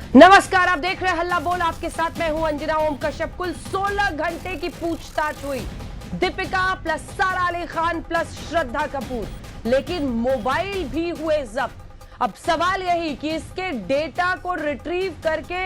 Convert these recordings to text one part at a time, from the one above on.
नमस्कार, आप देख रहे हैं हल्ला बोल। आपके साथ मैं हूं अंजना ओम कश्यप। कुल 16 घंटे की पूछताछ हुई दीपिका प्लस सारा अली खान प्लस श्रद्धा कपूर, लेकिन मोबाइल भी हुए जब्त। अब सवाल यही कि इसके डेटा को रिट्रीव करके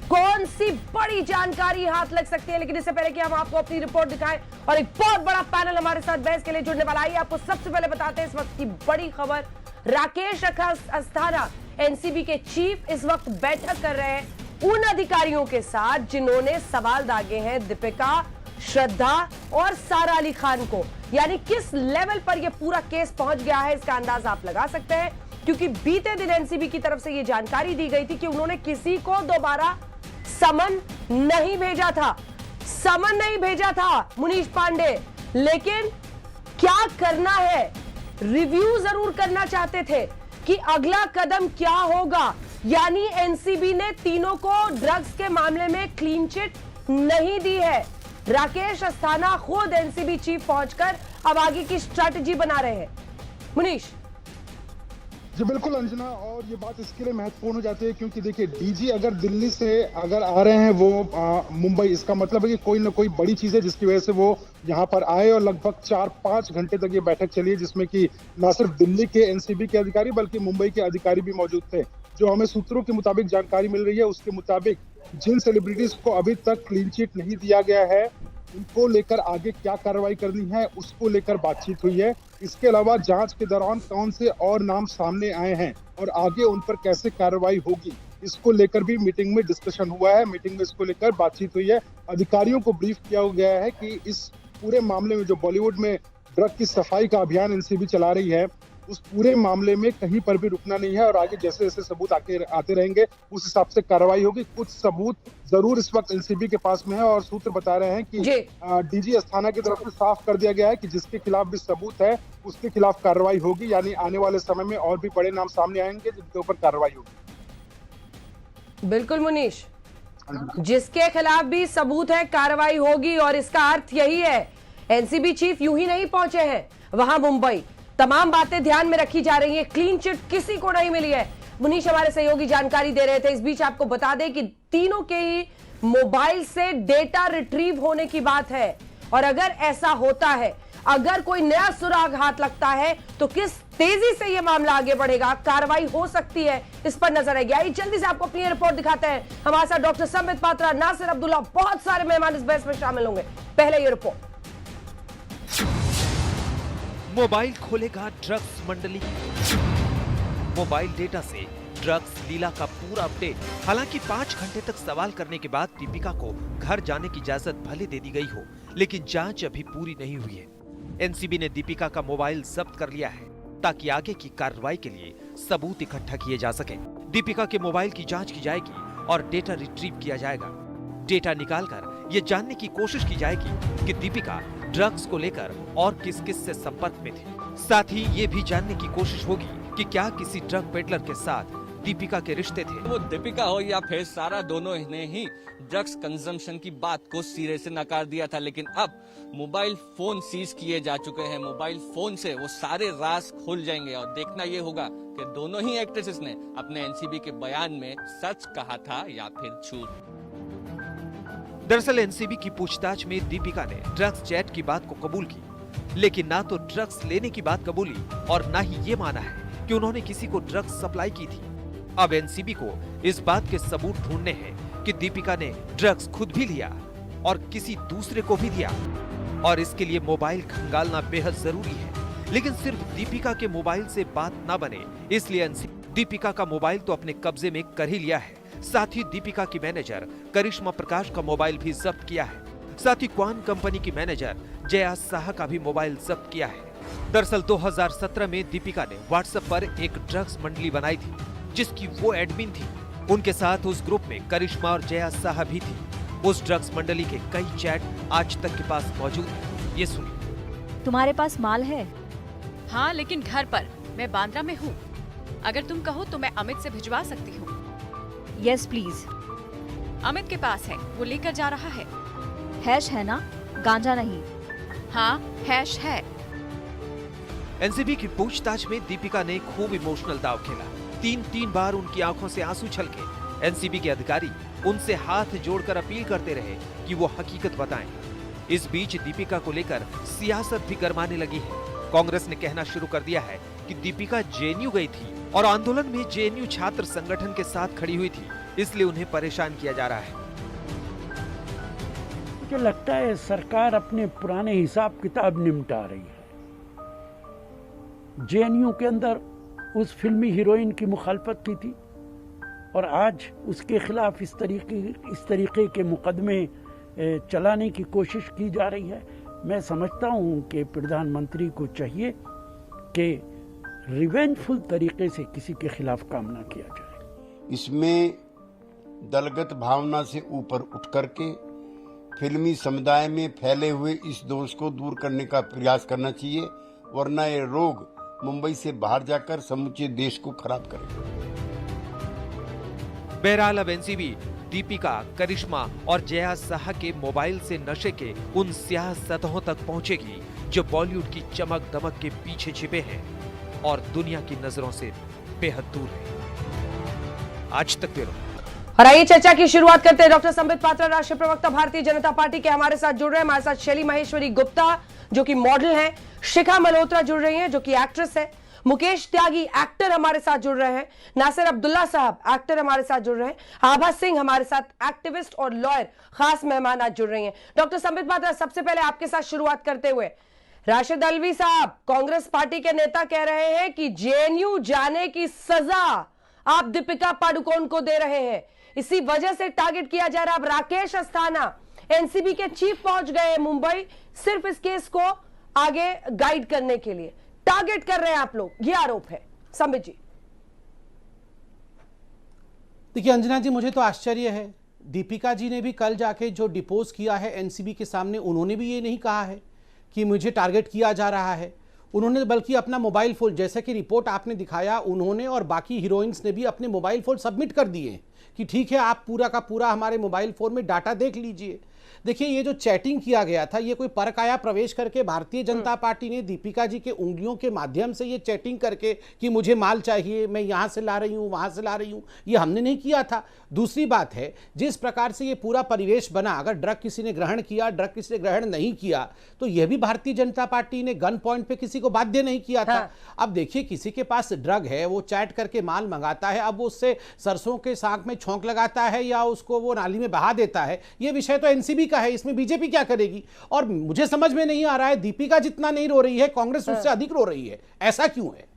कौन सी बड़ी जानकारी हाथ लग सकती है। लेकिन इससे पहले कि हम आपको अपनी रिपोर्ट दिखाएं और एक बहुत बड़ा पैनल हमारे साथ बहस के लिए जुड़ने वाला है, आपको सबसे पहले बताते हैं इस वक्त की बड़ी खबर। राकेश अस्थाना एनसीबी के चीफ इस वक्त बैठक कर रहे हैं उन अधिकारियों के साथ जिन्होंने सवाल दागे हैं दीपिका, श्रद्धा और सारा अली खान को। यानी किस लेवल पर यह पूरा केस पहुंच गया है इसका अंदाजा आप लगा सकते हैं, क्योंकि बीते दिन एनसीबी की तरफ से यह जानकारी दी गई थी कि उन्होंने किसी को दोबारा समन नहीं भेजा था। समन नहीं भेजा था मुनीश पांडे, लेकिन क्या करना है, रिव्यू जरूर करना चाहते थे कि अगला कदम क्या होगा। यानी एनसीबी ने तीनों को ड्रग्स के मामले में क्लीन चिट नहीं दी है। राकेश अस्थाना खुद एनसीबी चीफ पहुंचकर अब आगे की स्ट्रैटेजी बना रहे हैं। मुनीश जी बिल्कुल अंजना, और ये बात इसके लिए महत्वपूर्ण हो जाती है क्योंकि देखिए डीजी अगर दिल्ली से अगर आ रहे हैं वो मुंबई, इसका मतलब है कि कोई ना कोई बड़ी चीज है जिसकी वजह से वो यहाँ पर आए। और लगभग 4-5 घंटे तक ये बैठक चली है जिसमें कि न सिर्फ दिल्ली के एनसीबी के अधिकारी बल्कि मुंबई के अधिकारी भी मौजूद थे। जो हमें सूत्रों के मुताबिक जानकारी मिल रही है उसके मुताबिक जिन सेलिब्रिटीज को अभी तक क्लीन चिट नहीं दिया गया है उनको लेकर आगे क्या कार्रवाई करनी है उसको लेकर बातचीत हुई है। इसके अलावा जांच के दौरान कौन से और नाम सामने आए हैं और आगे उन पर कैसे कार्रवाई होगी इसको लेकर भी मीटिंग में डिस्कशन हुआ है। मीटिंग में इसको लेकर बातचीत हुई है। अधिकारियों को ब्रीफ किया गया है कि इस पूरे मामले में जो बॉलीवुड में ड्रग की सफाई का अभियान एनसीबी चला रही है उस पूरे मामले में कहीं पर भी रुकना नहीं है और आगे जैसे जैसे सबूत आते रहेंगे उस हिसाब से कार्रवाई होगी। कुछ सबूत जरूर इस वक्त एनसीबी के पास में है और सूत्र बता रहे हैं कि डीजी अस्थाना की तरफ से साफ कर दिया गया है कि जिसके खिलाफ भी सबूत है उसके खिलाफ कार्रवाई होगी। यानी आने वाले समय में और भी बड़े नाम सामने आएंगे जिनके ऊपर कार्रवाई होगी। बिल्कुल मुनीश, जिसके खिलाफ भी सबूत है कार्रवाई होगी। और इसका अर्थ यही है एनसीबी चीफ यूं ही नहीं पहुंचे हैं वहां मुंबई, तमाम बातें ध्यान में रखी जा रही है। क्लीन चिट किसी को नहीं मिली है। मुनीश हमारे सहयोगी जानकारी दे रहे थे। इस बीच आपको बता दें कि तीनों के ही मोबाइल से डेटा रिट्रीव होने की बात है और अगर ऐसा होता है, अगर कोई नया सुराग हाथ लगता है तो किस तेजी से यह मामला आगे बढ़ेगा, कार्रवाई हो सकती है, इस पर नजर आएगी। आइए जल्दी से आपको अपनी रिपोर्ट दिखाते हैं। हमारे साथ डॉक्टर संबित पात्रा, नासिर अब्दुल्ला, बहुत सारे मेहमान इस बहस में शामिल होंगे। पहले ये रिपोर्ट। मोबाइल खोलेगा ड्रग्स मंडली, मोबाइल डेटा से ड्रग्स लीला का पूरा अपडेट। हालांकि 5 घंटे तक सवाल करने के बाद दीपिका को घर जाने की इजाजत भले दे दी गई हो, लेकिन जांच अभी पूरी नहीं हुई है। एनसीबी ने दीपिका का मोबाइल जब्त कर लिया है ताकि आगे की कार्रवाई के लिए सबूत इकट्ठा किए जा सके। दीपिका के मोबाइल की जांच की जाएगी और डेटा रिट्रीव किया जाएगा। डेटा निकालकर ये जानने की कोशिश की जाएगी कि दीपिका ड्रग्स को लेकर और किस किस से संपर्क में थी। साथ ही ये भी जानने की कोशिश होगी कि क्या किसी ड्रग पेडलर के साथ दीपिका के रिश्ते थे। वो दीपिका हो या फिर सारा, दोनों ने ही ड्रग्स कंजम्पशन की बात को सिरे से नकार दिया था। लेकिन अब मोबाइल फोन सीज किए जा चुके हैं। मोबाइल फोन से वो सारे राज खुल जाएंगे और देखना ये होगा कि दोनों ही एक्ट्रेसेस ने अपने एनसीबी के बयान में सच कहा था या फिर झूठ। दरअसल एनसीबी की पूछताछ में दीपिका ने ड्रग्स चैट की बात को कबूल की, लेकिन ना तो ड्रग्स लेने की बात कबूली और ना ही ये माना है कि उन्होंने किसी को ड्रग्स सप्लाई की थी। अब एनसीबी को इस बात के सबूत ढूंढने हैं कि दीपिका ने ड्रग्स खुद भी लिया और किसी दूसरे को भी दिया, और इसके लिए मोबाइल खंगालना बेहद जरूरी है। लेकिन सिर्फ दीपिका के मोबाइल से बात ना बने, इसलिए एनसीबी दीपिका का मोबाइल तो अपने कब्जे में कर ही लिया है। साथ ही दीपिका की मैनेजर करिश्मा प्रकाश का मोबाइल भी जब्त किया है। साथ ही क्वान कंपनी की मैनेजर जया साहा का भी मोबाइल जब्त किया है। दरअसल 2017 में दीपिका ने व्हाट्सएप पर एक ड्रग्स मंडली बनाई थी जिसकी वो एडमिन थी। उनके साथ उस ग्रुप में करिश्मा और जया साहा भी थी। उस ड्रग्स मंडली के कई चैट आज तक के पास मौजूद है। ये सुनिए। तुम्हारे पास माल है? हाँ, लेकिन घर पर। मैं बांद्रा में हूँ। अगर तुम कहो तो मैं अमित से भिजवा सकती हूँ। Yes please. अमित के पास है, वो लेकर जा रहा है। हैश है ना, गांजा नहीं? हाँ, हैश है। एनसीबी की पूछताछ में दीपिका ने खूब इमोशनल दाव खेला। 3 बार उनकी आंखों से आंसू छलके। एनसीबी के अधिकारी उनसे हाथ जोड़कर अपील करते रहे कि वो हकीकत बताएं। इस बीच दीपिका को लेकर सियासत भी गरमाने लगी है। कांग्रेस ने कहना शुरू कर दिया है कि दीपिका जेएनयू गई थी और आंदोलन में जेएनयू छात्र संगठन के साथ खड़ी हुई थी, इसलिए उन्हें परेशान किया जा रहा है। मुझे लगता है सरकार अपने पुराने हिसाब किताब निपटा रही है। जेएनयू के अंदर उस फिल्मी हीरोइन की मुखालफत की थी और आज उसके खिलाफ इस तरीके के मुकदमे चलाने की कोशिश की जा रही है। मैं समझता हूं कि प्रधानमंत्री को चाहिए कि रिवेंजफुल तरीके से किसी के खिलाफ काम ना किया जाए। इसमें दलगत भावना से ऊपर उठ करके फिल्मी समुदाय में फैले हुए इस दोष को दूर करने का प्रयास करना चाहिए, वरना ये रोग मुंबई से बाहर जाकर समूचे देश को खराब करेगा। बहरहाल अब एनसीबी दीपिका, करिश्मा और जया साहा के मोबाइल से नशे के उन स्याह सतहों तक पहुंचेगी जो बॉलीवुड की चमक दमक के पीछे छिपे हैं और दुनिया की नजरों से बेहद दूर है। आज तक ब्यूरो। और आइए चर्चा की शुरुआत करते हैं। डॉक्टर संबित पात्रा, राष्ट्रीय प्रवक्ता भारतीय जनता पार्टी के हमारे साथ जुड़ रहे हैं। हमारे साथ शैली महेश्वरी गुप्ता जो कि मॉडल हैं, शिखा मल्होत्रा जुड़ रही हैं जो कि एक्ट्रेस है, मुकेश त्यागी एक्टर हमारे साथ जुड़ रहे हैं, नासिर अब्दुल्ला साहब एक्टर हमारे साथ जुड़ रहे हैं, आभा सिंह हमारे साथ एक्टिविस्ट और लॉयर खास मेहमान आज जुड़ रही हैं। डॉक्टर संबित पात्रा, सबसे पहले आपके साथ शुरुआत करते हुए, राशिद अल्वी साहब कांग्रेस पार्टी के नेता कह रहे हैं कि जेएनयू जाने की सजा आप दीपिका पादुकोण को दे रहे हैं, इसी वजह से टारगेट किया जा रहा है। अब राकेश अस्थाना एनसीबी के चीफ पहुंच गए मुंबई सिर्फ इस केस को आगे गाइड करने के लिए। टारगेट कर रहे हैं आप लोग, ये आरोप है। संबित जी। देखिए अंजना जी, मुझे तो आश्चर्य है, दीपिका जी ने भी कल जाके जो डिपोज किया है एनसीबी के सामने, उन्होंने भी ये नहीं कहा है कि मुझे टारगेट किया जा रहा है। उन्होंने बल्कि अपना मोबाइल फोन, जैसे कि रिपोर्ट आपने दिखाया, उन्होंने और बाकी हीरोइंस ने भी अपने मोबाइल फोन सबमिट कर दिए कि ठीक है आप पूरा का पूरा हमारे मोबाइल फोन में डाटा देख लीजिए। देखिए ये जो चैटिंग किया गया था, ये कोई परकाया प्रवेश करके भारतीय जनता पार्टी ने दीपिका जी के उंगलियों के माध्यम से ये चैटिंग करके कि मुझे माल चाहिए, मैं यहाँ से ला रही हूँ, वहाँ से ला रही हूँ, ये हमने नहीं किया था। दूसरी बात है, जिस प्रकार से ये पूरा परिवेश बना, अगर ड्रग किसी ने ग्रहण किया, ड्रग किसी ने ग्रहण नहीं किया, तो यह भी भारतीय जनता पार्टी ने गन पॉइंट पे किसी को बाध्य नहीं किया था। अब देखिए किसी के पास ड्रग है, वो चैट करके माल मंगाता है, अब वो उससे सरसों के साग में छौंक लगाता है या उसको वो नाली में बहा देता है, ये विषय तो एनसीबी का है, इसमें बीजेपी क्या करेगी? और मुझे समझ में नहीं आ रहा है, दीपिका जितना नहीं रो रही है, कांग्रेस उससे अधिक रो रही है, ऐसा क्यों है?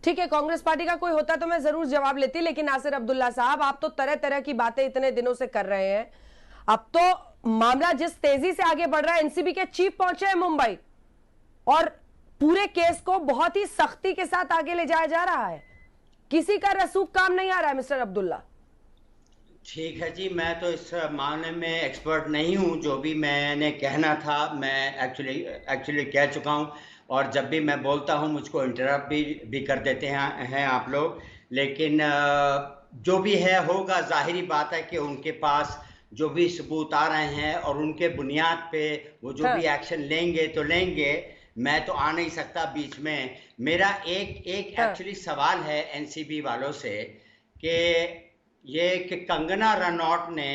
ठीक है, कांग्रेस पार्टी का कोई होता तो मैं जरूर जवाब लेती, लेकिन नासिर अब्दुल्ला साहब, आप तो तरह तरह की बातें इतने दिनों से कर रहे हैं। अब तो मामला जिस तेजी से आगे बढ़ रहा है, एनसीबी के चीफ पहुंचे हैं मुंबई और पूरे केस को बहुत ही सख्ती के साथ आगे ले जाया जा रहा है। किसी का रसूख काम नहीं आ रहा है मिस्टर अब्दुल्ला। ठीक है जी, मैं तो इस मामले में एक्सपर्ट नहीं हूं, जो भी मैंने कहना था मैं एक्चुअली कह चुका हूं, और जब भी मैं बोलता हूं मुझको इंटरप्ट भी कर देते हैं आप लोग। लेकिन जो भी है होगा, जाहिरी बात है कि उनके पास जो भी सबूत आ रहे हैं और उनके बुनियाद पे वो जो भी एक्शन लेंगे तो लेंगे। मैं तो आ नहीं सकता बीच में। मेरा एक एक्चुअली सवाल है एनसीबी वालों से कि ये कि कंगना रनौत ने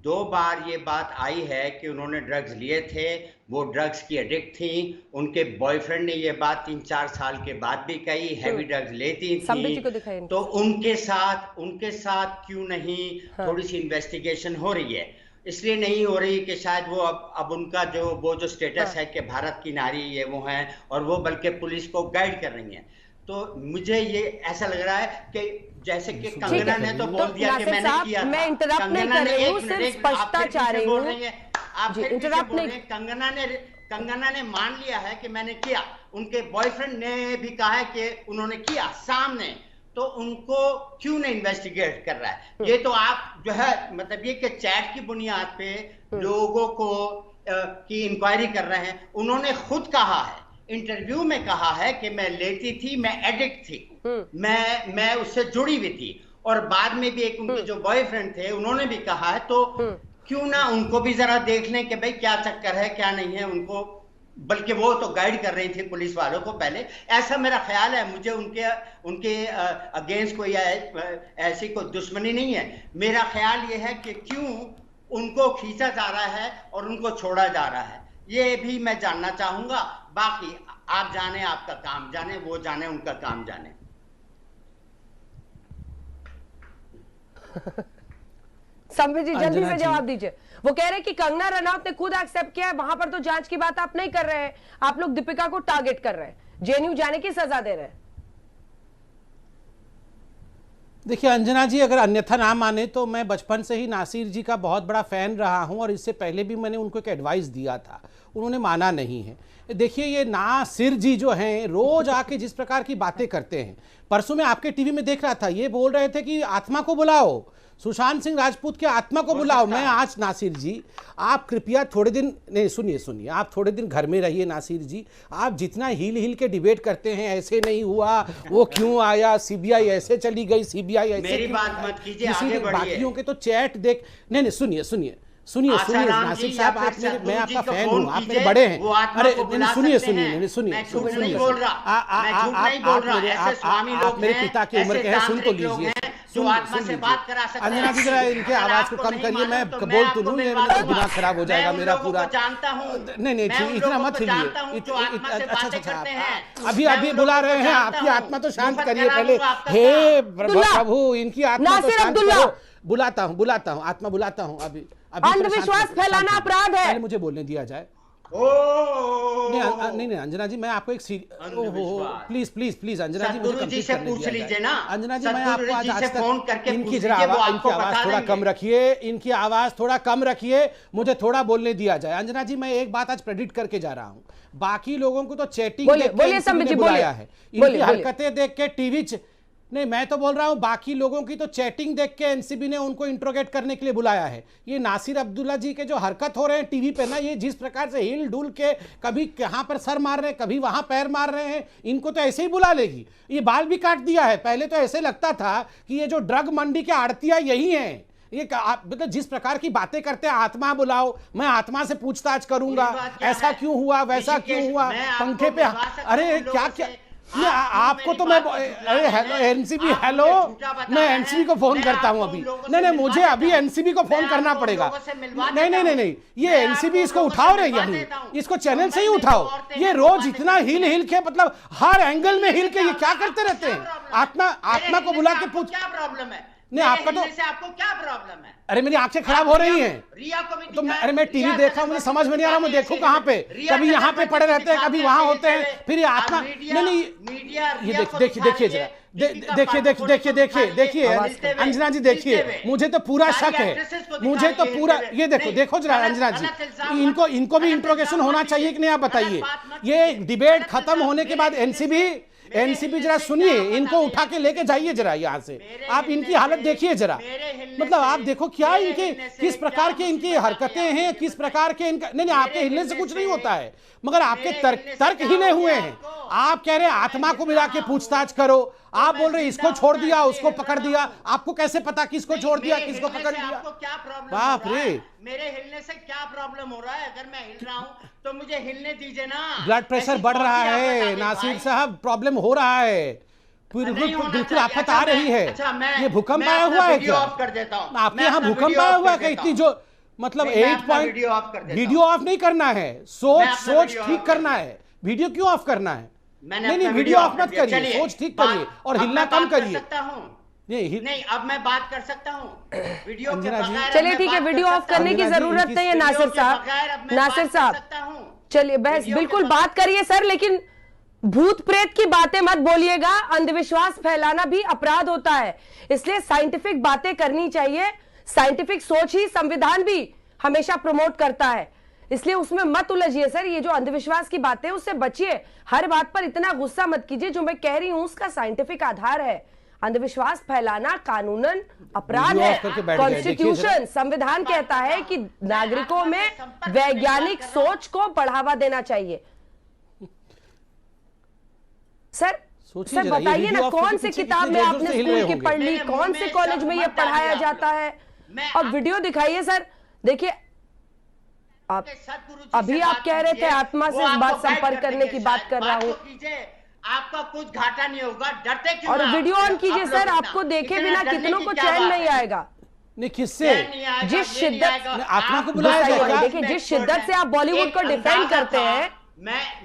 2 बार ये बात आई है कि उन्होंने ड्रग्स लिए थे, वो ड्रग्स की एडिक्ट थी, उनके बॉयफ्रेंड ने ये बात 3-4 साल के बाद भी कही, हैवी ड्रग्स लेती थी, तो उनके साथ क्यों नहीं थोड़ी सी इन्वेस्टिगेशन हो रही है? इसलिए नहीं हो रही कि शायद वो अब उनका जो स्टेटस है कि भारत की नारी ये वो हैं, और वो बल्कि पुलिस को गाइड कर रही हैं। तो मुझे ये ऐसा लग रहा है कि जैसे कि कंगना ने तो बोल दिया कि मैंने किया था। मैं इंटरप्ट नहीं कर रही हूं, सिर्फ स्पष्टता चाह रही हूं। आप इंटरप्ट नहीं। कंगना ने मान लिया है कि मैंने किया, उनके बॉयफ्रेंड ने भी कहा है कि उन्होंने किया सामने, तो उनको क्यों नहीं इन्वेस्टिगेट कर रहा है? ये तो आप जो है मतलब ये कि चैट की बुनियाद पे लोगों को की इंक्वायरी कर रहे हैं। उन्होंने खुद कहा है, इंटरव्यू में कहा है कि मैं लेती थी, मैं एडिक्ट थी, मैं उससे जुड़ी हुई थी, और बाद में भी एक उनके जो बॉयफ्रेंड थे उन्होंने भी कहा है। तो क्यों ना उनको भी जरा देख लें कि भाई क्या चक्कर है क्या नहीं है, उनको बल्कि वो तो गाइड कर रही थी पुलिस वालों को पहले, ऐसा मेरा ख्याल है। मुझे उनके अगेंस्ट कोई ऐसी कोई दुश्मनी नहीं है। मेरा ख्याल ये है कि क्यों उनको खींचा जा रहा है और उनको छोड़ा जा रहा है, ये भी मैं जानना चाहूंगा। बाकी आप जाने, आपका काम जाने, वो जाने, उनका काम जाने। संबित जी जल्दी से जवाब दीजिए। वो कह रहे हैं कि कंगना रनौत ने खुद एक्सेप्ट किया है, वहां पर तो जांच की बात आप नहीं कर रहे हैं, आप लोग दीपिका को टारगेट कर रहे हैं, जेएनयू जाने की सजा दे रहे हैं। देखिए अंजना जी, अगर अन्यथा ना माने तो मैं बचपन से ही नासिर जी का बहुत बड़ा फैन रहा हूं और इससे पहले भी मैंने उनको एक एडवाइस दिया था, उन्होंने माना नहीं है। देखिए ये नासिर जी जो हैं रोज आके जिस प्रकार की बातें करते हैं, परसों में आपके टीवी में देख रहा था, ये बोल रहे थे कि आत्मा को बुलाओ, सुशांत सिंह राजपूत के आत्मा को बुलाओ। मैं आज नासिर जी, आप कृपया थोड़े दिन, नहीं सुनिए, आप थोड़े दिन घर में रहिए नासिर जी। आप जितना हिल के डिबेट करते हैं, ऐसे नहीं हुआ, वो क्यों आया, सीबीआई ऐसे चली गई, सीबीआई ऐसे, मेरी बात मत कीजिए, आगे बढ़िए। बाकियों के तो चैट देख, नहीं सुनिए नासिर साहब, मैं आपका फैन हूँ, आप मेरे बड़े हैं। अरे सुनिए, आप मेरे पिता की उम्र के हैं, सुन तो लीजिए। अंजना जी जरा इनके आवाज को कम करिए, मैं बोल तो लूँ, दिमाग खराब हो जाएगा मेरा पूरा। नहीं ठीक, इतना मत हिलिए। अच्छा, अभी बुला रहे हैं, आपकी आत्मा तो शांत करिए पहले। हे प्रभु, इनकी आत्मा तो शांत करो। बुलाता हूँ, आत्मा बुलाता हूँ। अभी अंधविश्वास फैलाना अपराध है, पहले मुझे बोलने दिया जाए। नहीं अंजना जी, मैं आपको एक प्लीज अंजना जी, मुझे कंप्लीट करने दिया जाए। अंजना जी, मैं आपको आज तक इनकी आवाज थोड़ा कम रखिए, इनकी आवाज थोड़ा कम रखिए, मुझे थोड़ा बोलने दिया जाए। अंजना जी, मैं एक बात आज प्रेडिक्ट करके जा रहा हूँ, बाकी लोगों को तो चैटिंग बुलाया है, इनकी हरकतें देख के टीवी नहीं, मैं तो बोल रहा हूं बाकी लोगों की तो चैटिंग देख के एनसीबी ने उनको इंट्रोगेट करने के लिए बुलाया है। ये नासिर अब्दुल्ला जी के जो हरकत हो रहे हैं टीवी पे ना, ये जिस प्रकार से हिल डुल के कभी कहां पर सर मार रहे हैं, कभी वहां पैर मार रहे हैं, इनको तो ऐसे ही बुला लेगी। ये बाल भी काट दिया है, पहले तो ऐसे लगता था कि ये जो ड्रग मंडी के आड़तियां यही हैं। ये मतलब जिस प्रकार की बातें करते हैं, आत्मा बुलाओ, मैं आत्मा से पूछताछ करूंगा, ऐसा क्यों हुआ, वैसा क्यों हुआ, पंखे पे, अरे क्या ये आपको तो मैं, अरे हेलो एनसीबी, हेलो, मैं एनसीबी को फोन करता हूं अभी। नहीं मुझे अभी एनसीबी को फोन करना पड़ेगा। नहीं, ये एनसीबी इसको उठाओ रही है, इसको चैनल से ही उठाओ। ये रोज इतना हिल के, मतलब हर एंगल में हिल के ये क्या करते रहते हैं। आत्मा को बुला के पूछ, क्या प्रॉब्लम है नहीं आपका तो, आपको क्या प्रॉब्लम है? अरे मेरी आंखें खराब हो रही हैं, तो अरे मैं टीवी देख रहा हूँ, मुझे समझ में नहीं आ रहा, मैं देखूं कहाँ पे, कभी यहाँ पे पड़े रहते हैं, कभी वहां होते हैं, फिर ये आत्मा, नहीं ये देखिए अंजना जी, देखिए मुझे तो पूरा शक है, मुझे तो पूरा, ये देखो जरा अंजना जी, इनको भी इंट्रोगेशन होना चाहिए कि नहीं, आप बताइए। ये डिबेट खत्म होने के बाद एनसीबी जरा सुनिए, इनको उठा के लेके जाइए जरा यहाँ से, आप इनकी हालत देखिए जरा, मतलब आप देखो क्या इनके, किस प्रकार के इनकी हरकतें हैं, किस प्रकार के इनका, नहीं आपके हिलने से कुछ नहीं होता है, मगर आपके तर्क हिले हुए हैं। आप कह रहे हैं आत्मा को मिला के पूछताछ करो, आप बोल रहे इसको छोड़ दिया, उसको पकड़ दिया, आपको कैसे पता किसको छोड़ दिया, किसको पकड़ दिया? क्या प्रॉब्लम, बाप रे, मेरे हिलने से क्या प्रॉब्लम हो रहा है? अगर मैं हिल रहा हूं तो मुझे हिलने दीजिए ना। ब्लड प्रेशर बढ़ रहा है नासिर साहब, प्रॉब्लम हो रहा है, बिल्कुल आफत आ रही है। ये भूकंप आया हुआ है क्या? आपके यहाँ भूकंप आया हुआ है इतनी जो, मतलब 8 पॉइंट, वीडियो ऑफ नहीं करना है, सोच ठीक करना है, वीडियो क्यों ऑफ करना है? नहीं वीडियो ऑफ मत करिए, सोच ठीक करिए और हिलना कम करिए। नहीं अब मैं बात कर सकता हूँ वीडियो के बगैर। चलिए ठीक है, वीडियो ऑफ करने की जरूरत नहीं है नासिर साहब, चलिए बहस बिल्कुल बात करिए सर, लेकिन भूत प्रेत की बातें मत बोलिएगा, अंधविश्वास फैलाना भी अपराध होता है, इसलिए साइंटिफिक बातें करनी चाहिए। साइंटिफिक सोच ही संविधान भी हमेशा प्रमोट करता है, इसलिए उसमें मत उलझिए सर। ये जो अंधविश्वास की बातें उससे बचिए, हर बात पर इतना गुस्सा मत कीजिए, जो मैं कह रही हूं उसका साइंटिफिक आधार है। अंधविश्वास फैलाना कानूनन अपराध है, कॉन्स्टिट्यूशन संविधान कहता है कि नागरिकों में वैज्ञानिक सोच को बढ़ावा देना चाहिए। सर बताइए ना, कौन से किताब में आपने स्कूल की पढ़ ली, कौन से कॉलेज में ये पढ़ाया जाता है? और वीडियो दिखाइए सर, देखिए आप सतगुरु जी अभी से आप बात कह रहे थे कीजिए, आत्मा से वो इस आपको बात गाइड संपर्क कर करने देंगे की बात शायद। कर रहा बात हूँ। तो कीजिए, आपका कुछ घाटा नहीं होगा, डरते क्यों और आप? वीडियो ऑन कीजिए आप लोग सर, इतना- आपको देखे इतना बिना डरने कितनों की को क्या चैन बात नहीं है? आएगा। नहीं किससे? चैन नहीं आएगा, जिस ये नहीं शिद्दत- आएगा। आत्मा को आप बुलाया गुस्सा जाएगा। होइए, देखिए, जिस expert शिद्दत हैं। से आप बॉलीवुड एक को डिफेंड अंदाजा करते था, हैं,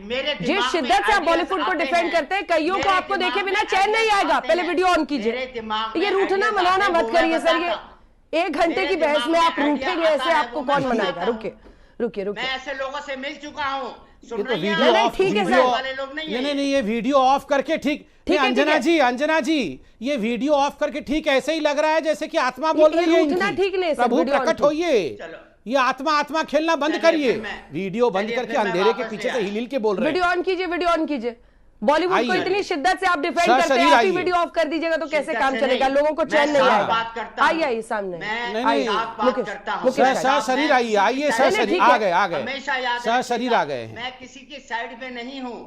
मेरे जिस दिमाग में शिद्दत से आप ideas बॉलीवुड को आते डिफेंड हैं, करते हैं, कईयों को मेरे आपको देखे दिमाग बिना में चैन नहीं ideas आएगा। आते पहले हैं। वीडियो ऑन कीजिए। मेरे दिमाग में ये रूठना ideas मनाना आते हैं, मत वो मैं करिए सर। ये बताता हूँ। 1 घंटे मेरे की बहस दिमाग में में आप idea रूठेंगे आता ऐसे, है, आपको वो मैं कौन मनाएगा? सुनाता हूँ। रुकिए रुकिए मैं रुकिए। ऐसे लोगों से मिल चुका हूँ, सुन ये तो रही हैं वीडियो आप? ऑफ ठीक है सर। वीडियो वाले लोग नहीं हैं। नहीं ये वीडियो ऑफ करके ठीक नहीं, है, ठीक अंजना है। जी, अंजना जी, ये वीडियो ऑफ करके ठीक ऐसे ही लग रहा है जैसे कि आत्मा बोल ये रही है रूठना इनकी। ठीक नहीं है सर, प्रभु वीडियो ऑन प्रकट कीजिए। होइए। चलो। ये आत्मा आत्मा खेलना बंद चलिए, करिए। फिर मैं- वीडियो बंद चलिए, करके फिर मैं अंधेरे के वापस पीछे ले से आया। हिल हिल के बोल रहे वीडियो हैं। ऑन कीजिए, वीडियो ऑन कीजिए। बॉलीवुड को आइए। इतनी शिद्दत से आप डिफेंड सर, करते शरीर हैं, आप ही आइए। वीडियो ऑफ कर दीजिएगा तो कैसे शिद्दत काम से चलेगा? नहीं। लोगों को मैं चैन नहीं साफ आएगा। बात करता हूँ। आइए आइए सामने। मैं नहीं, साफ बात मुकेश, करता हूँ। मुकेश सर भाई। सर शरीर आइए, आइए सर नहीं, शरीर ठीक आ है। गए आ गए हमेशा याद सर रखिएगा, शरीर आ गए हैं। मैं किसी की साइड पे नहीं हूँ।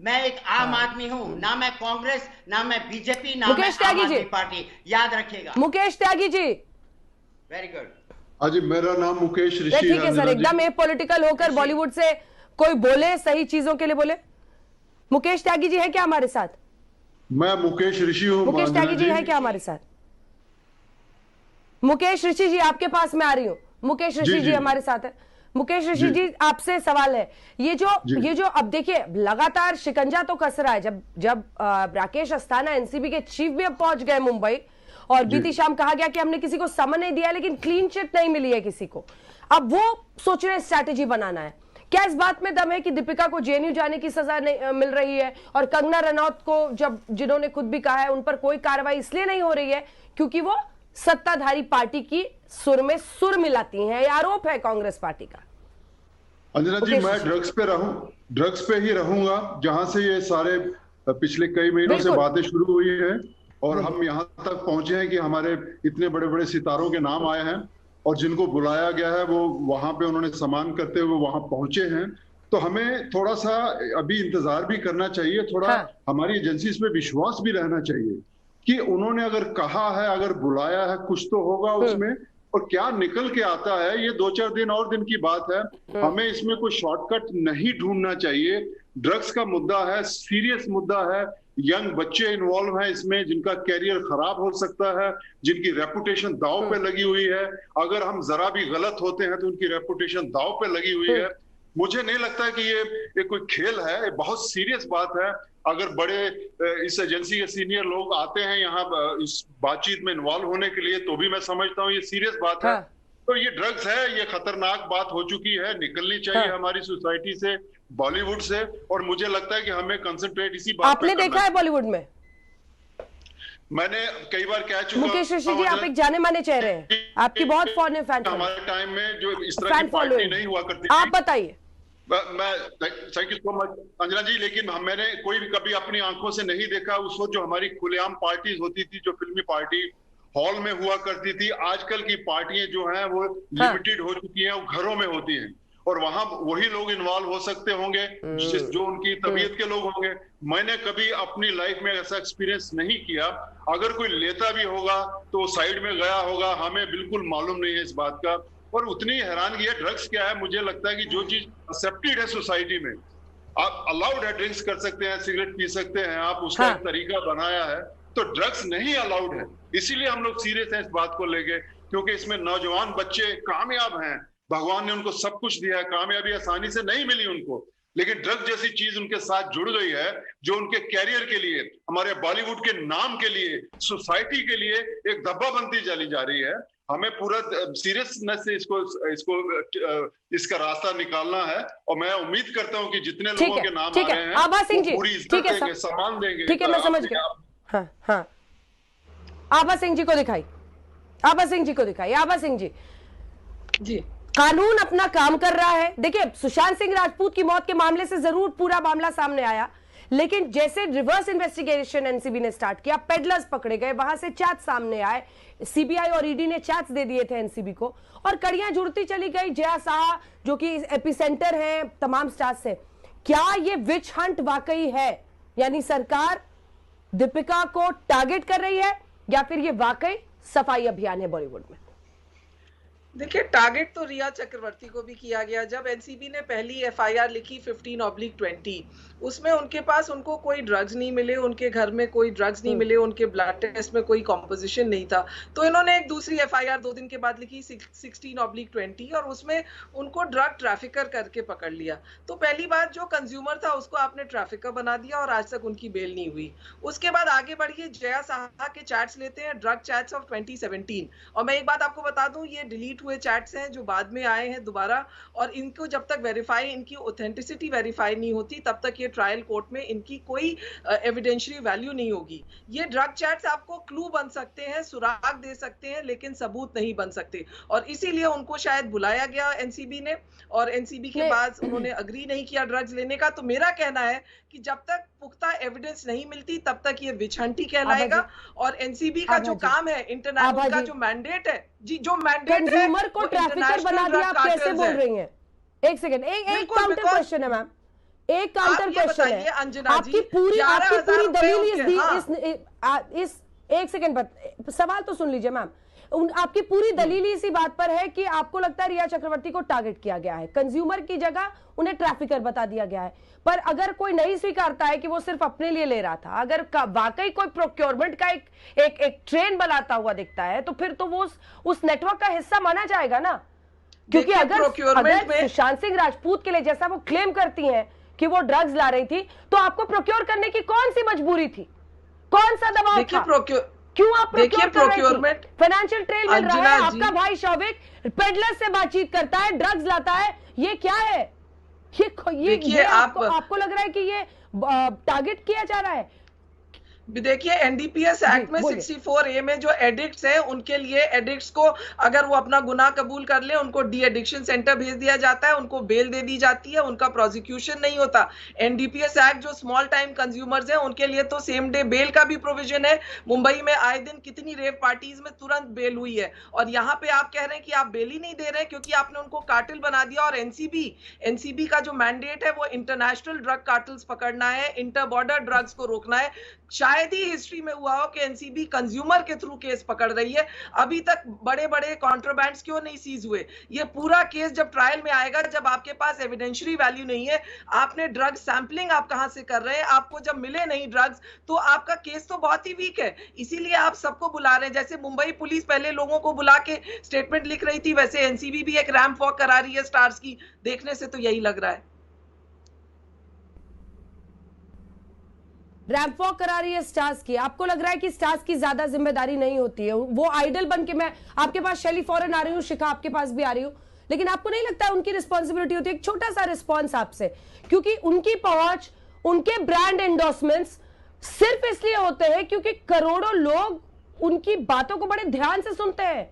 मैं एक आम आदमी हूँ, ना मैं कांग्रेस, ना मैं बीजेपी, ना मैं मुकेश आम त्यागी जी। आदमी पार्टी। याद रखिएगा। Mukesh Tyagi ji, very good. हाँ जी, मेरा नाम मुकेश ऋषि ठीक है सर, अंजना जी। एकदम एपॉलिटिकल होकर बॉलीवुड से कोई बोले, सही चीजों के लिए बोले। मुकेश त्यागी जी है क्या हमारे साथ? मैं मुकेश ऋषि हूँ। मुकेश अंजना त्यागी जी है क्या हमारे साथ? मुकेश ऋषि जी, आपके पास मैं आ रही हूँ। मुकेश ऋषि जी हमारे साथ है। मुकेश ऋषि जी, आपसे सवाल है, ये जो अब देखिए लगातार शिकंजा तो कस रहा है। जब राकेश अस्थाना एनसीबी के चीफ भी अब पहुंच गए मुंबई, और बीती शाम कहा गया कि हमने किसी को समन नहीं दिया, लेकिन क्लीन चिट नहीं मिली है किसी को। अब वो सोच रहे स्ट्रैटेजी बनाना है। क्या इस बात में दम है कि दीपिका को जेएनयू जाने की सजा नहीं मिल रही है, और कंगना रनौत को जिन्होंने खुद भी कहा है उन पर कोई कार्रवाई इसलिए नहीं हो रही है क्योंकि वो सत्ताधारी पार्टी की सुर में सुर मिलाती हैं? ये आरोप है कांग्रेस पार्टी का। अंजना जी, मैं ड्रग्स पे ही रहूंगा, जहां से ये सारे पिछले कई महीनों से बातें शुरू हुई है, और हम यहाँ तक पहुंचे हैं कि हमारे इतने बड़े बड़े सितारों के नाम आए हैं, और जिनको बुलाया गया है वो वहां पे उन्होंने सम्मान करते हुए वहां पहुंचे हैं। तो हमें थोड़ा सा अभी इंतजार भी करना चाहिए, थोड़ा हमारी एजेंसीज पे विश्वास भी रहना चाहिए कि उन्होंने अगर कहा है, अगर बुलाया है, कुछ तो होगा उसमें, और क्या निकल के आता है ये 2-4 दिन और दिन की बात है। हमें इसमें कोई शॉर्टकट नहीं ढूंढना चाहिए। ड्रग्स का मुद्दा है, सीरियस मुद्दा है। यंग बच्चे इन्वॉल्व हैं इसमें, जिनका कैरियर खराब हो सकता है, जिनकी रेपुटेशन दांव पे लगी हुई है। अगर हम जरा भी गलत होते हैं तो उनकी रेपुटेशन दांव पे लगी हुई है। मुझे नहीं लगता कि ये कोई खेल है, ये बहुत सीरियस बात है। अगर बड़े इस एजेंसी के सीनियर लोग आते हैं यहाँ इस बातचीत में इन्वॉल्व होने के लिए, तो भी मैं समझता हूँ ये सीरियस बात है। तो ये ड्रग्स है, ये खतरनाक बात हो चुकी है, निकलनी चाहिए हमारी सोसाइटी से, बॉलीवुड से, और मुझे लगता है कि हमें कंसंट्रेट इसी बात आपने देखा है बॉलीवुड में? मैंने कई बार कह चुका हूं। मुकेश ऋषि जी, आप एक जाने माने चेहरे हैं, आपकी बहुत फैन हमारे टाइम में जो इस तरह की पार्टी नहीं हुआ करती, आप बताइए। मैं thank you so much Anjana ji, लेकिन मैंने कोई भी कभी अपनी आंखों से नहीं देखा उस वक्त जो हमारी खुलेआम पार्टीज होती थी, जो फिल्मी पार्टी हॉल में हुआ करती थी। आजकल की पार्टियां जो हैं वो लिमिटेड हो चुकी हैं, वो घरों में होती हैं, और वहां वही लोग इन्वॉल्व हो सकते होंगे जो उनकी तबीयत के लोग होंगे। मैंने कभी अपनी लाइफ में ऐसा एक्सपीरियंस नहीं किया। अगर कोई लेता भी होगा तो साइड में गया होगा, हमें बिल्कुल मालूम नहीं है इस बात का। और उतनी हैरानगी है, ड्रग्स क्या है, मुझे लगता है कि जो चीज एक्सेप्टेड है सोसाइटी में, आप अलाउड है, ड्रिंक्स कर सकते हैं, सिगरेट पी सकते हैं आप, उसका एक तरीका बनाया है, तो ड्रग्स नहीं अलाउड है। इसीलिए हम लोग सीरियस हैं इस बात को लेके, क्योंकि इसमें नौजवान बच्चे कामयाब हैं, भगवान ने उनको सब कुछ दिया है, कामयाबी आसानी से नहीं मिली उनको, लेकिन ड्रग जैसी चीज उनके साथ जुड़ गई है जो उनके कैरियर के लिए, हमारे बॉलीवुड के नाम के लिए, सोसाइटी के लिए एक धब्बा बनती चली जा रही है। हमें पूरा सीरियसनेस से इसका रास्ता निकालना है, और मैं उम्मीद करता हूं कि जितने लोगों के नाम आ रहे हैं आभा सिंह जी, पूरी इज्जत देंगे, सम्मान देंगे। ठीक है, मैं समझ गया। हाँ, आभा सिंह जी को दिखाई, आभा सिंह जी को दिखाई। आभा सिंह जी, कानून अपना काम कर रहा है। देखिए, सुशांत सिंह राजपूत की मौत के मामले से जरूर पूरा मामला सामने आया, लेकिन जैसे रिवर्स इन्वेस्टिगेशन एनसीबी ने स्टार्ट किया, पेडलर्स पकड़े गए, वहां से चैट सामने आए, सीबीआई और ईडी ने चैट्स दे दिए थे एनसीबी को, और कड़ियां जुड़ती चली गई। जया साहा जो कि एपिसेंटर है तमाम स्टार्स से, क्या ये विच हंट वाकई है? यानी सरकार दीपिका को टारगेट कर रही है, या फिर ये वाकई सफाई अभियान है बॉलीवुड में? देखिए, टारगेट तो रिया चक्रवर्ती को भी किया गया। जब एनसीबी ने पहली एफआईआर लिखी 15/20, उसमें उनके पास उनको कोई ड्रग्स नहीं मिले, उनके घर में कोई ड्रग्स नहीं मिले, उनके ब्लड टेस्ट में कोई कॉम्पोजिशन नहीं था। तो इन्होंने एक दूसरी एफआईआर 2 दिन के बाद लिखी 16/20 और उसमें उनको ड्रग ट्रैफिकर करके पकड़ लिया। तो पहली बात, जो कंज्यूमर था उसको आपने ट्रैफिकर बना दिया और आज तक उनकी बेल नहीं हुई। उसके बाद आगे बढ़िए, जया साहा के चैट्स लेते हैं, ड्रग चैट्स ऑफ 2017। और मैं एक बात आपको बता दूं, ये डिलीट हुए चैट्स हैं जो बाद में आए हैं दोबारा, और इनको जब तक वेरीफाई, इनकी ऑथेंटिसिटी वेरीफाई नहीं होती तब तक ये ट्रायल कोर्ट में इनकी कोई एविडेंशियरी वैल्यू नहीं होगी। ये ड्रग चैट्स आपको क्लू बन सकते हैं, सुराग दे सकते हैं, लेकिन सबूत नहीं बन सकते। और इसीलिए उनको शायद बुलाया गया एनसीबी ने, और एनसीबी के बाद उन्होंने अग्री नहीं किया ड्रग्स लेने का। तो मेरा कहना है कि जब तक पुख्ता एविडेंस नहीं मिलती तब तक ये विच हंटी कहलाएगा। और एनसीबी का जो काम है, इंटरनेशनल का जो मैंडेट है जी, जो मैंडेट है, कंज्यूमर को ट्रैफिकर बना दिया, आप कैसे बोल रही हैं? एक सेकंड, एक काउंटर क्वेश्चन है मैम, एक काउंटर क्वेश्चन है। आपकी पूरी दलील इस एक सेकंड, सवाल तो सुन लीजिए मैम। आपकी पूरी दलील इसी बात पर है कि आपको लगता है रिया चक्रवर्ती को टारगेट किया गया है, कंज्यूमर की जगह उन्हें ट्रैफिकर बता दिया गया है। पर अगर कोई नहीं स्वीकारता है कि वो सिर्फ अपने लिए ले रहा था, अगर वाकई कोई प्रोक्योरमेंट का एक ट्रेन बनाता हुआ दिखता है, तो फिर तो वो उस नेटवर्क का हिस्सा माना जाएगा ना। क्योंकि अगर सुशांत सिंह राजपूत के लिए, जैसा वो क्लेम करती हैं कि वो ड्रग्स ला रही थी, तो आपको प्रोक्योर करने की कौन सी मजबूरी थी, कौन सा दबाव था? क्यों आप प्रोक्योरमेंट? फाइनेंशियल ट्रेल मिल रहा है, आपका भाई शौविक पेडलर से बातचीत करता है, ड्रग्स लाता है, ये क्या है? ये आपको लग रहा है कि ये टारगेट किया जा रहा है? देखिए, एनडीपीएस एक्ट में 64A में जो एडिक्ट्स हैं, उनके लिए एडिक्ट्स को अगर वो अपना गुनाह कबूल कर ले, उनको डी एडिक्शन सेंटर भेज दिया जाता है, उनको बेल दे दी जाती है, उनका प्रोसिक्यूशन नहीं होता। एनडीपीएस एक्ट जो स्मॉल टाइम कंज्यूमर्स हैं, उनके लिए तो सेम डे बेल का भी प्रोविजन है। मुंबई में आए दिन कितनी रेप पार्टीज में तुरंत बेल हुई है, और यहाँ पे आप कह रहे हैं कि आप बेल ही नहीं दे रहे हैं क्योंकि आपने उनको कार्टेल बना दिया। और एनसीबी का जो मैंडेट है वो इंटरनेशनल ड्रग कार्टेल्स पकड़ना है, इंटर बॉर्डर ड्रग्स को रोकना है। शायद ही हिस्ट्री में हुआ हो कि एनसीबी कंज्यूमर के थ्रू केस पकड़ रही है। अभी तक बड़े बड़े कॉन्ट्राबैंड्स क्यों नहीं सीज हुए? ये पूरा केस जब ट्रायल में आएगा, जब आपके पास एविडेंशियरी वैल्यू नहीं है, आपने ड्रग सैंपलिंग आप कहां से कर रहे हैं, आपको जब मिले नहीं ड्रग्स, तो आपका केस तो बहुत ही वीक है। इसीलिए आप सबको बुला रहे हैं। जैसे मुंबई पुलिस पहले लोगों को बुला के स्टेटमेंट लिख रही थी, वैसे एनसीबी भी एक रैंप वॉक करा रही है स्टार्स की। देखने से तो यही लग रहा है, रैंप वॉक करा रही है स्टार्स की। आपको लग रहा है कि स्टार्स की ज्यादा जिम्मेदारी नहीं होती है? वो आइडल बन के, मैं आपके पास शैली फौरन आ रही हूँ, शिखा आपके पास भी आ रही हूँ, लेकिन आपको नहीं लगता उनकी रिस्पॉन्सिबिलिटी होती है? एक छोटा सा रिस्पॉन्स आपसे, क्योंकि उनकी पहुंच, उनके ब्रांड एंडोर्समेंट्स सिर्फ इसलिए होते हैं क्योंकि करोड़ों लोग उनकी बातों को बड़े ध्यान से सुनते हैं,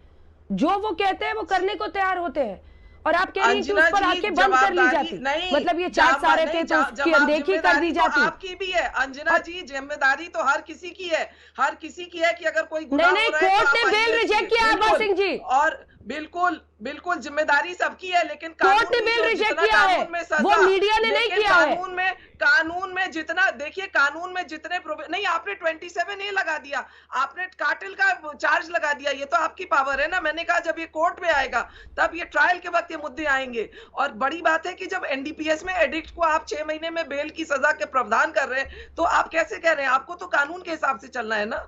जो वो कहते हैं वो करने को तैयार होते हैं। और आप कह रही हैं कि उस पर आंखें बंद कर ली जाती, मतलब ये चैट्स आ रहे थे तो उसकी अनदेखी कर दी जाती। आपकी भी है अंजना जी, जिम्मेदारी तो हर किसी की है, हर किसी की है कि अगर कोई गुनाह नहीं, कोर्ट ने बेल रिजेक्ट किया आभा सिंह जी, और बिल्कुल बिल्कुल जिम्मेदारी सबकी है, लेकिन कोर्ट ने बेल रिजेक्ट किया है, वो मीडिया ने नहीं किया है। कानून में जितना, देखिए कानून में जितने नहीं, आपने 27A लगा दिया, आपने कार्टेल का चार्ज लगा दिया, ये तो आपकी पावर है ना। मैंने कहा जब ये कोर्ट में आएगा तब ये ट्रायल के वक्त ये मुद्दे आएंगे। और बड़ी बात है कि जब एनडीपीएस में एडिक्ट को आप 6 महीने में बेल की सजा के प्रावधान कर रहे हैं, तो आप कैसे कह रहे हैं? आपको तो कानून के हिसाब से चलना है ना।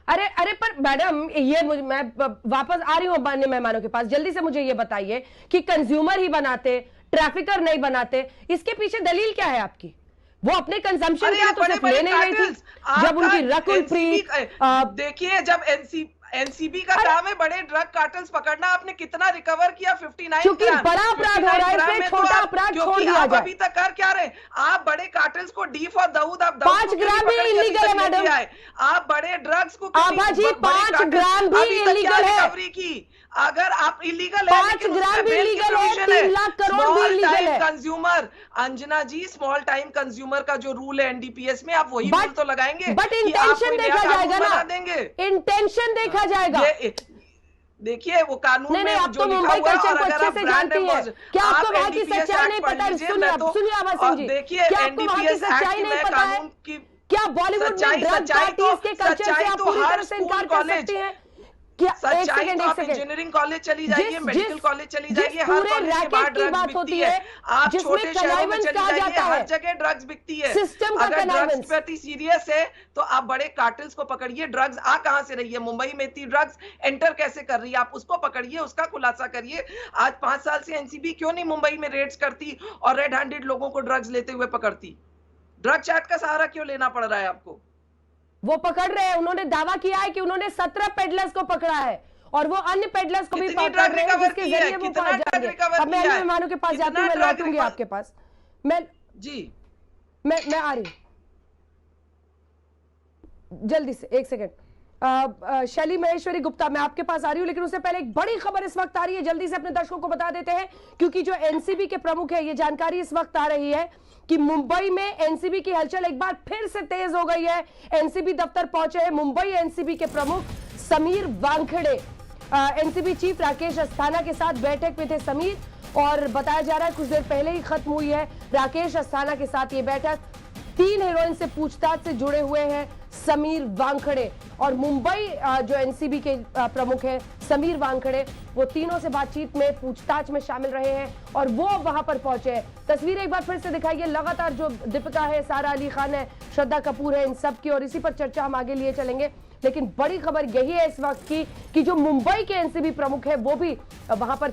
अरे पर मैडम, ये मैं वापस आ रही हूं अन्य मेहमानों के पास। जल्दी से मुझे ये बताइए कि कंज्यूमर ही बनाते, ट्रैफिकर नहीं बनाते, इसके पीछे दलील क्या है आपकी? वो अपने कंजम्पशन के लिए तो सिर्फ ले नहीं रही थी, जब उनकी रकुलप्रीत, देखिए जब एनसीबी का काम है बड़े ड्रग कार्टेल्स पकड़ना, आपने कितना रिकवर किया? 59 क्योंकि बड़ा अपराध हो रहा है, इसलिए छोटा अपराध छोड़ दिया जाए। अभी तक कर क्या रहे? आप बड़े कार्टेल्स को डी फॉर दाऊद, आप 5 ग्राम भी इलीगल है मैडम। आप बड़े ड्रग्स को आभा जी 5 ग्राम भी इलीगल है। रिकवरी की अगर आप इलीगल है, 5 ग्राम भी इलीगल है, 3 लाख करोड़ भी इलीगल है। कंज्यूमर अंजना जी, स्मॉल टाइम कंज्यूमर का जो रूल है एनडीपीएस में, आप वही रूल तो लगाएंगे, बट इंटेंशन देखा जाएगा ना, इंटेंशन देखा जाएगा। देखिए वो कानून में आप तो मुंबई कल्चर को अच्छे से जानती हैं, क्या आपको वहां की सच्चाई नहीं पता? सुनिए आभा सिंह जी, क्या आपको वहां की सच्चाई नहीं पता है? क्या बॉलीवुड में ड्रग पार्टीज के कल्चर से आप पूरी तरह से इनकार कर सकती हैं? क्या सच्चाई तो आप इंजीनियरिंग कॉलेज चली जाइए, मेडिकल कॉलेज चली जाइए, हर कॉलेज के बाहर ड्रग्स बिकती है। आप छोटे शहरों में चली जाइए, हर जगह ड्रग्स बिकती है। अगर ड्रग्स प्रति सीरियस है तो आप बड़े कार्टेल्स को पकड़िए। ड्रग्स आ कहां से रही है? मुंबई में इतनी ड्रग्स एंटर कैसे कर रही है? आप उसको पकड़िए, उसका खुलासा करिए। आज 5 साल से एनसीबी क्यों नहीं मुंबई में रेड्स करती और रेड हैंडेड लोगों को ड्रग्स लेते हुए पकड़ती? ड्रग चैट का सहारा क्यों लेना पड़ रहा है आपको? वो पकड़ रहे हैं। उन्होंने दावा किया है कि उन्होंने 17 पेडलर्स को पकड़ा है और वो अन्य पेडलर्स को भी पकड़ रहे हैं जिसके जरिए वो पहुंच जाएंगे। अब मैं अन्य मेहमानों के पास जाती हूँ, मैं लौटूंगी आपके पास। मैं आ रही जल्दी से, एक सेकंड। शैली महेश्वरी गुप्ता, मैं आपके पास आ रही हूँ, लेकिन उससे पहले एक बड़ी खबर इस वक्त आ रही है, जल्दी से अपने दर्शकों को बता देते हैं, क्योंकि जो एनसीबी के प्रमुख है, ये जानकारी इस वक्त आ रही है कि मुंबई में एनसीबी की हलचल एक बार फिर से तेज हो गई है। एनसीबी दफ्तर पहुंचे हैं मुंबई एनसीबी के प्रमुख समीर वानखेड़े। एनसीबी चीफ राकेश अस्थाना के साथ बैठक में थे समीर, और बताया जा रहा है कुछ देर पहले ही खत्म हुई है राकेश अस्थाना के साथ ये बैठक। 3 हीरोइन से पूछताछ से जुड़े हुए हैं समीर वानखेड़े, और मुंबई जो एनसीबी के प्रमुख हैं समीर वानखेड़े, वो तीनों से बातचीत में पूछताछ में शामिल रहे हैं और वो वहां पर पहुंचे हैं। तस्वीरें एक बार फिर से दिखाइए। लगातार जो दीपिका है, सारा अली खान है, श्रद्धा कपूर है, इन सब की, और इसी पर चर्चा हम आगे लिए चलेंगे। लेकिन बड़ी खबर यही है इस वक्त की कि जो मुंबई के एनसीबी प्रमुख है वो भी वहां पर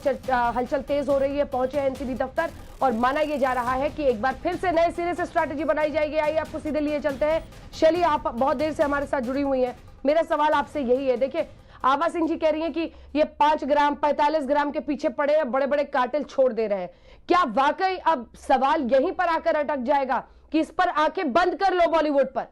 हलचल तेज हो रही है, पहुंचे हैं एनसीबी दफ्तर, और माना यह जा रहा है कि एक बार फिर से नए सिरे से स्ट्रैटेजी बनाई जाएगी। आइए आपको सीधे लिए चलते हैं। शैली, आप बहुत देर से हमारे साथ जुड़ी हुई हैं, मेरा सवाल आपसे यही है। देखिए, आभा सिंह जी कह रही हैं कि ये 5 ग्राम 45 ग्राम के पीछे पड़े हैं, बड़े बड़े कार्टेल छोड़ दे रहे हैं। क्या वाकई अब सवाल यहीं पर आकर अटक जाएगा कि इस पर आंखें बंद कर लो बॉलीवुड पर?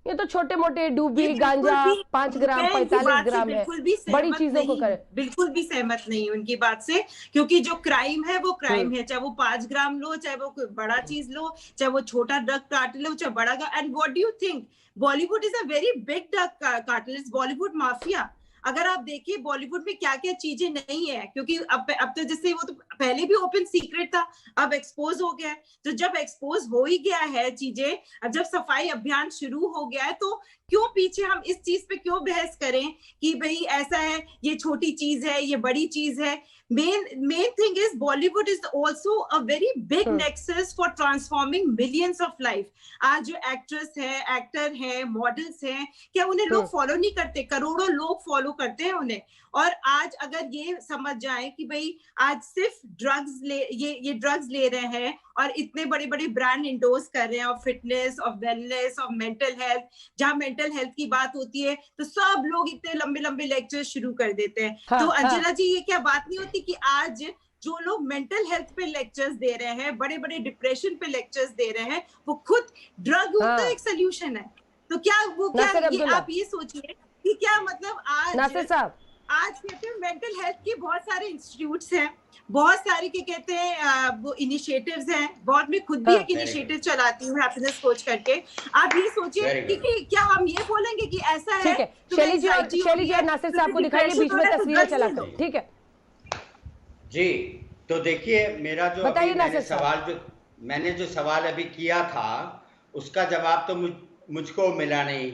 ये तो छोटे मोटे डूबी गांजा 5 ग्राम 45 ग्राम है, बड़ी चीजों को करे। बिल्कुल भी सहमत नहीं उनकी बात से, क्योंकि जो क्राइम है वो क्राइम है, चाहे वो 5 ग्राम लो, चाहे वो कोई बड़ा चीज लो, चाहे वो छोटा ड्रग कार्टेल लो, चाहे बड़ा। And what do you think, Bollywood is a very big drug cartel, Bollywood mafia. अगर आप देखिए बॉलीवुड में क्या क्या चीजें नहीं है, क्योंकि अब तो जैसे वो तो पहले भी ओपन सीक्रेट था, अब एक्सपोज हो गया है। तो जब एक्सपोज हो ही गया है चीजें, अब जब सफाई अभियान शुरू हो गया है, तो क्यों पीछे हम इस चीज पे क्यों बहस करें कि भाई ऐसा है, ये छोटी चीज है, ये बड़ी चीज है। main thing is Bollywood is also a very big nexus for transforming millions of life. आज जो एक्ट्रेस है, एक्टर है, मॉडल्स हैं, क्या उन्हें लोग फॉलो नहीं करते? करोड़ों लोग फॉलो करते हैं उन्हें। और आज अगर ये समझ जाए कि भाई आज सिर्फ ड्रग्स ये ड्रग्स ले रहे हैं और इतने बड़े बड़े ब्रांड इंडोर्स कर रहे हैं of fitness, of wellness, of mental health, जहाँ मेंटल हेल्थ की बात होती है तो सब लोग इतने लंबे लंबे लेक्चर शुरू कर देते हैं। तो अंजना जी, ये क्या बात नहीं होती कि आज जो लोग मेंटल हेल्थ पे लेक्चर्स दे रहे हैं, बड़े बड़े डिप्रेशन पे लेक्चर्स दे रहे हैं, वो खुद ड्रग का एक सोल्यूशन है। तो क्या वो क्या आप ये सोचिए कि क्या मतलब आज कहते हैं मेंटल हेल्थ की बहुत सारे इंस्टीट्यूट्स हैं, बहुत सारे क्या कहते हैं वो इनिशिएटिव्स हैं। बहुत मैं खुद भी एक इनिशिएटिव चलाती हूँ हैप्पीनेस कोच करके। आप ये सोचिए कि क्या हम ये बोलेंगे कि ऐसा है? शैली जी नासिर साहब को दिखाइए, बीच में तस्वीरें चलाकर। ठीक है जी। तो देखिए, मेरा जो मैंने जो सवाल अभी किया था उसका जवाब तो मुझको मिला नहीं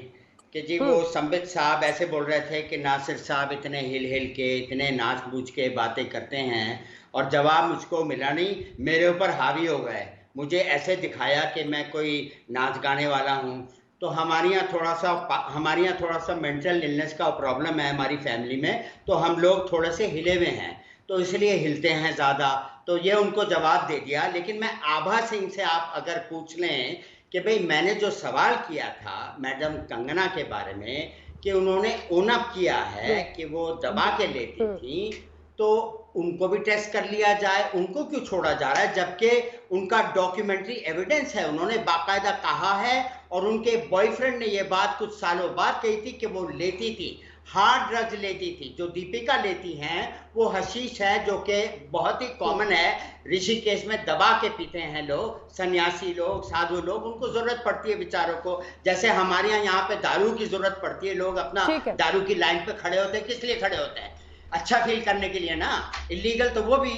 कि जी वो संबित साहब ऐसे बोल रहे थे कि नासिर साहब इतने हिल हिल के, इतने नाच बूझ के बातें करते हैं, और जवाब मुझको मिला नहीं। मेरे ऊपर हावी हो गए, मुझे ऐसे दिखाया कि मैं कोई नाच गाने वाला हूँ। तो हमारे यहाँ थोड़ा सा मेंटल इलनेस का प्रॉब्लम है हमारी फैमिली में, तो हम लोग थोड़े से हिले हुए हैं, तो इसलिए हिलते हैं ज़्यादा। तो ये उनको जवाब दे दिया। लेकिन मैं आभा सिंह से आप अगर पूछ लें कि भाई मैंने जो सवाल किया था मैडम कंगना के बारे में कि उन्होंने ओन अप किया है कि वो दबा के लेती थी, तो उनको भी टेस्ट कर लिया जाए, उनको क्यों छोड़ा जा रहा है? जबकि उनका डॉक्यूमेंट्री एविडेंस है, उन्होंने बाकायदा कहा है, और उनके बॉयफ्रेंड ने ये बात कुछ सालों बाद कही थी कि वो लेती थी, हार्ड ड्रग्स लेती थी। जो दीपिका लेती हैं वो हशीश है, जो कि बहुत ही कॉमन है, ऋषिकेश में दबा के पीते हैं लोग, सन्यासी लोग, साधु लोग, उनको जरूरत पड़ती है बेचारों को। जैसे हमारे यहाँ पे दारू की जरूरत पड़ती है, लोग अपना दारू की लाइन पे खड़े होते हैं, किस लिए खड़े होते हैं? अच्छा फील करने के लिए ना। इलीगल तो वो भी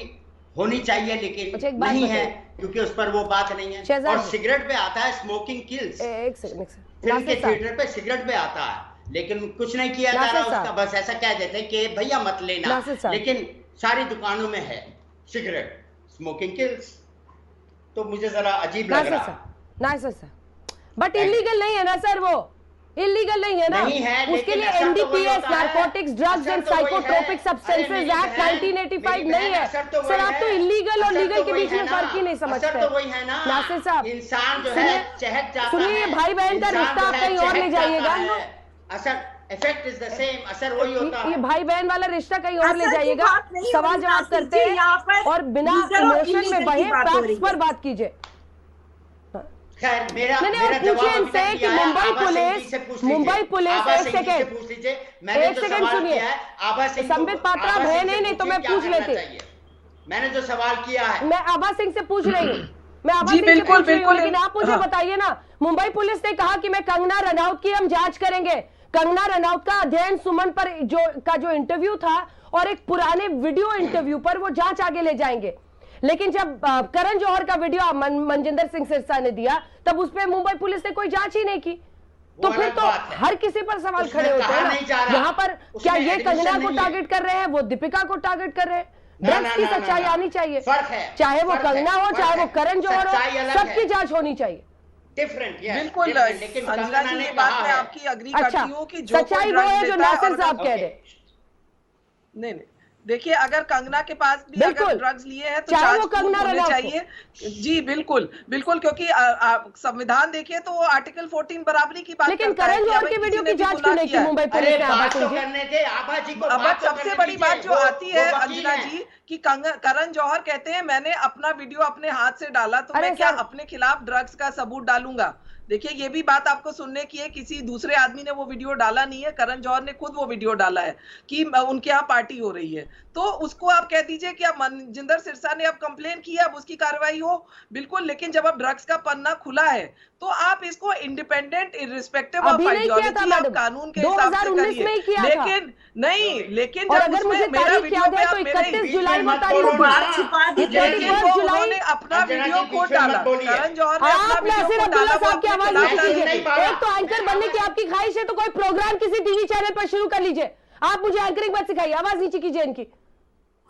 होनी चाहिए, लेकिन नहीं है क्योंकि उस पर वो बात नहीं है। और सिगरेट पे आता है स्मोकिंग किल्स, फिल्म के थिएटर पे सिगरेट पे आता है, लेकिन कुछ नहीं किया जा रहा उसका, बस ऐसा कह देते हैं कि भैया मत लेना, लेकिन सारी दुकानों में है सिगरेट, स्मोकिंग किल्स। तो मुझे जरा अजीब लग रहा। ना सर, बट इलीगल नहीं है ना सर, वो इलीगल नहीं है ना, नहीं है, उसके लिए NDPS, narcotics, drugs and psychotropic substances act 1985 नहीं है सर। आप तो इलीगल और लीगल के बीच में फर्क ही नहीं समझते। तो वही है ना, नासिर साहब, इंसान जो है चहक जाता है। सुनिए, भाई बहन का रिश्ता आप कहीं और ले जाइएगा। असर इफेक्ट इज द सेम, असर वही होता है। ये भाई बहन वाला रिश्ता कहीं और ले जाइएगा। सवाल जवाब करते हैं और बिना इमोशन में बहे फैक्ट्स पर बात कीजिए। खैर मेरा पूछिए इनसे कि मुंबई पुलिस एक सेकेंड सुनिए, संबित पात्रा है नहीं तो मैं पूछ लेती। मैंने जो सवाल किया है मैं आभा सिंह से पूछ रही हूँ, मैं आभा सिंह से पूछ रही हूँ, लेकिन आप मुझे बताइए ना, मुंबई पुलिस ने कहा कि मैं कंगना रनौत की हम जांच करेंगे। कंगना रनौत का अध्ययन सुमन पर जो इंटरव्यू था और एक पुराने वीडियो इंटरव्यू पर वो जांच आगे ले जाएंगे। लेकिन जब करण जौहर का वीडियो मनजिंदर सिंह सिरसा ने दिया, तब उस पर मुंबई पुलिस ने कोई जांच ही नहीं की। तो फिर तो हर किसी पर सवाल खड़े होते हैं ना। यहाँ पर क्या ये कंगना को टारगेट कर रहे हैं, वो दीपिका को टारगेट कर रहे हैं? ड्रग्स की सच्चाई आनी चाहिए, चाहे वो कंगना हो, चाहे वो करण जौहर हो, सबकी जांच होनी चाहिए। बिल्कुल, लेकिन अंजना जी ये बात मैं आपकी अग्री करती हूँ कि जो सच्चाई वो है जो नासिर साहब कह रहे। नहीं, देखिए, अगर कंगना के पास भी अगर ड्रग्स लिए हैं तो जांच होनी चाहिए। जी बिल्कुल, क्योंकि संविधान देखिए तो वो आर्टिकल 14 बराबरी की बात लेकिन करण जौहर की वीडियो की जांच क्यों नहीं की मुंबई पुलिस ने? अब सबसे बड़ी बात जो आती है अंजना जी कि करण जौहर कहते हैं मैंने अपना वीडियो अपने हाथ से डाला, तो मैं क्या अपने खिलाफ ड्रग्स का सबूत डालूंगा? देखिए, ये भी बात आपको सुनने की है, किसी दूसरे आदमी ने वो वीडियो डाला नहीं है, करण जौहर ने खुद वो वीडियो डाला है कि उनके यहाँ पार्टी हो रही है। तो उसको आप कह दीजिए कि अब मनजिंदर सिरसा ने अब कंप्लेन की है, अब उसकी कार्रवाई हो, बिल्कुल। लेकिन जब अब ड्रग्स का पन्ना खुला है तो आप इसको इंडिपेंडेंट इर्रिस्पेक्टिव ऑफ आइडियोलॉजी आप कानून के हिसाब से करिए। लेकिन नहीं, लेकिन जब उसमें मेरा वीडियो पे आप उन्होंने अपना वीडियो खुद डाला, करण जौहर ने अपना वीडियो खुद डाला। एक तो एंकर बनने की आपकी ख्वाहिश है तो कोई प्रोग्राम किसी टीवी चैनल पर शुरू कर लीजिए। आप मुझे एंकरिंग मत सिखाइए, आवाज नीचे कीजिए इनकी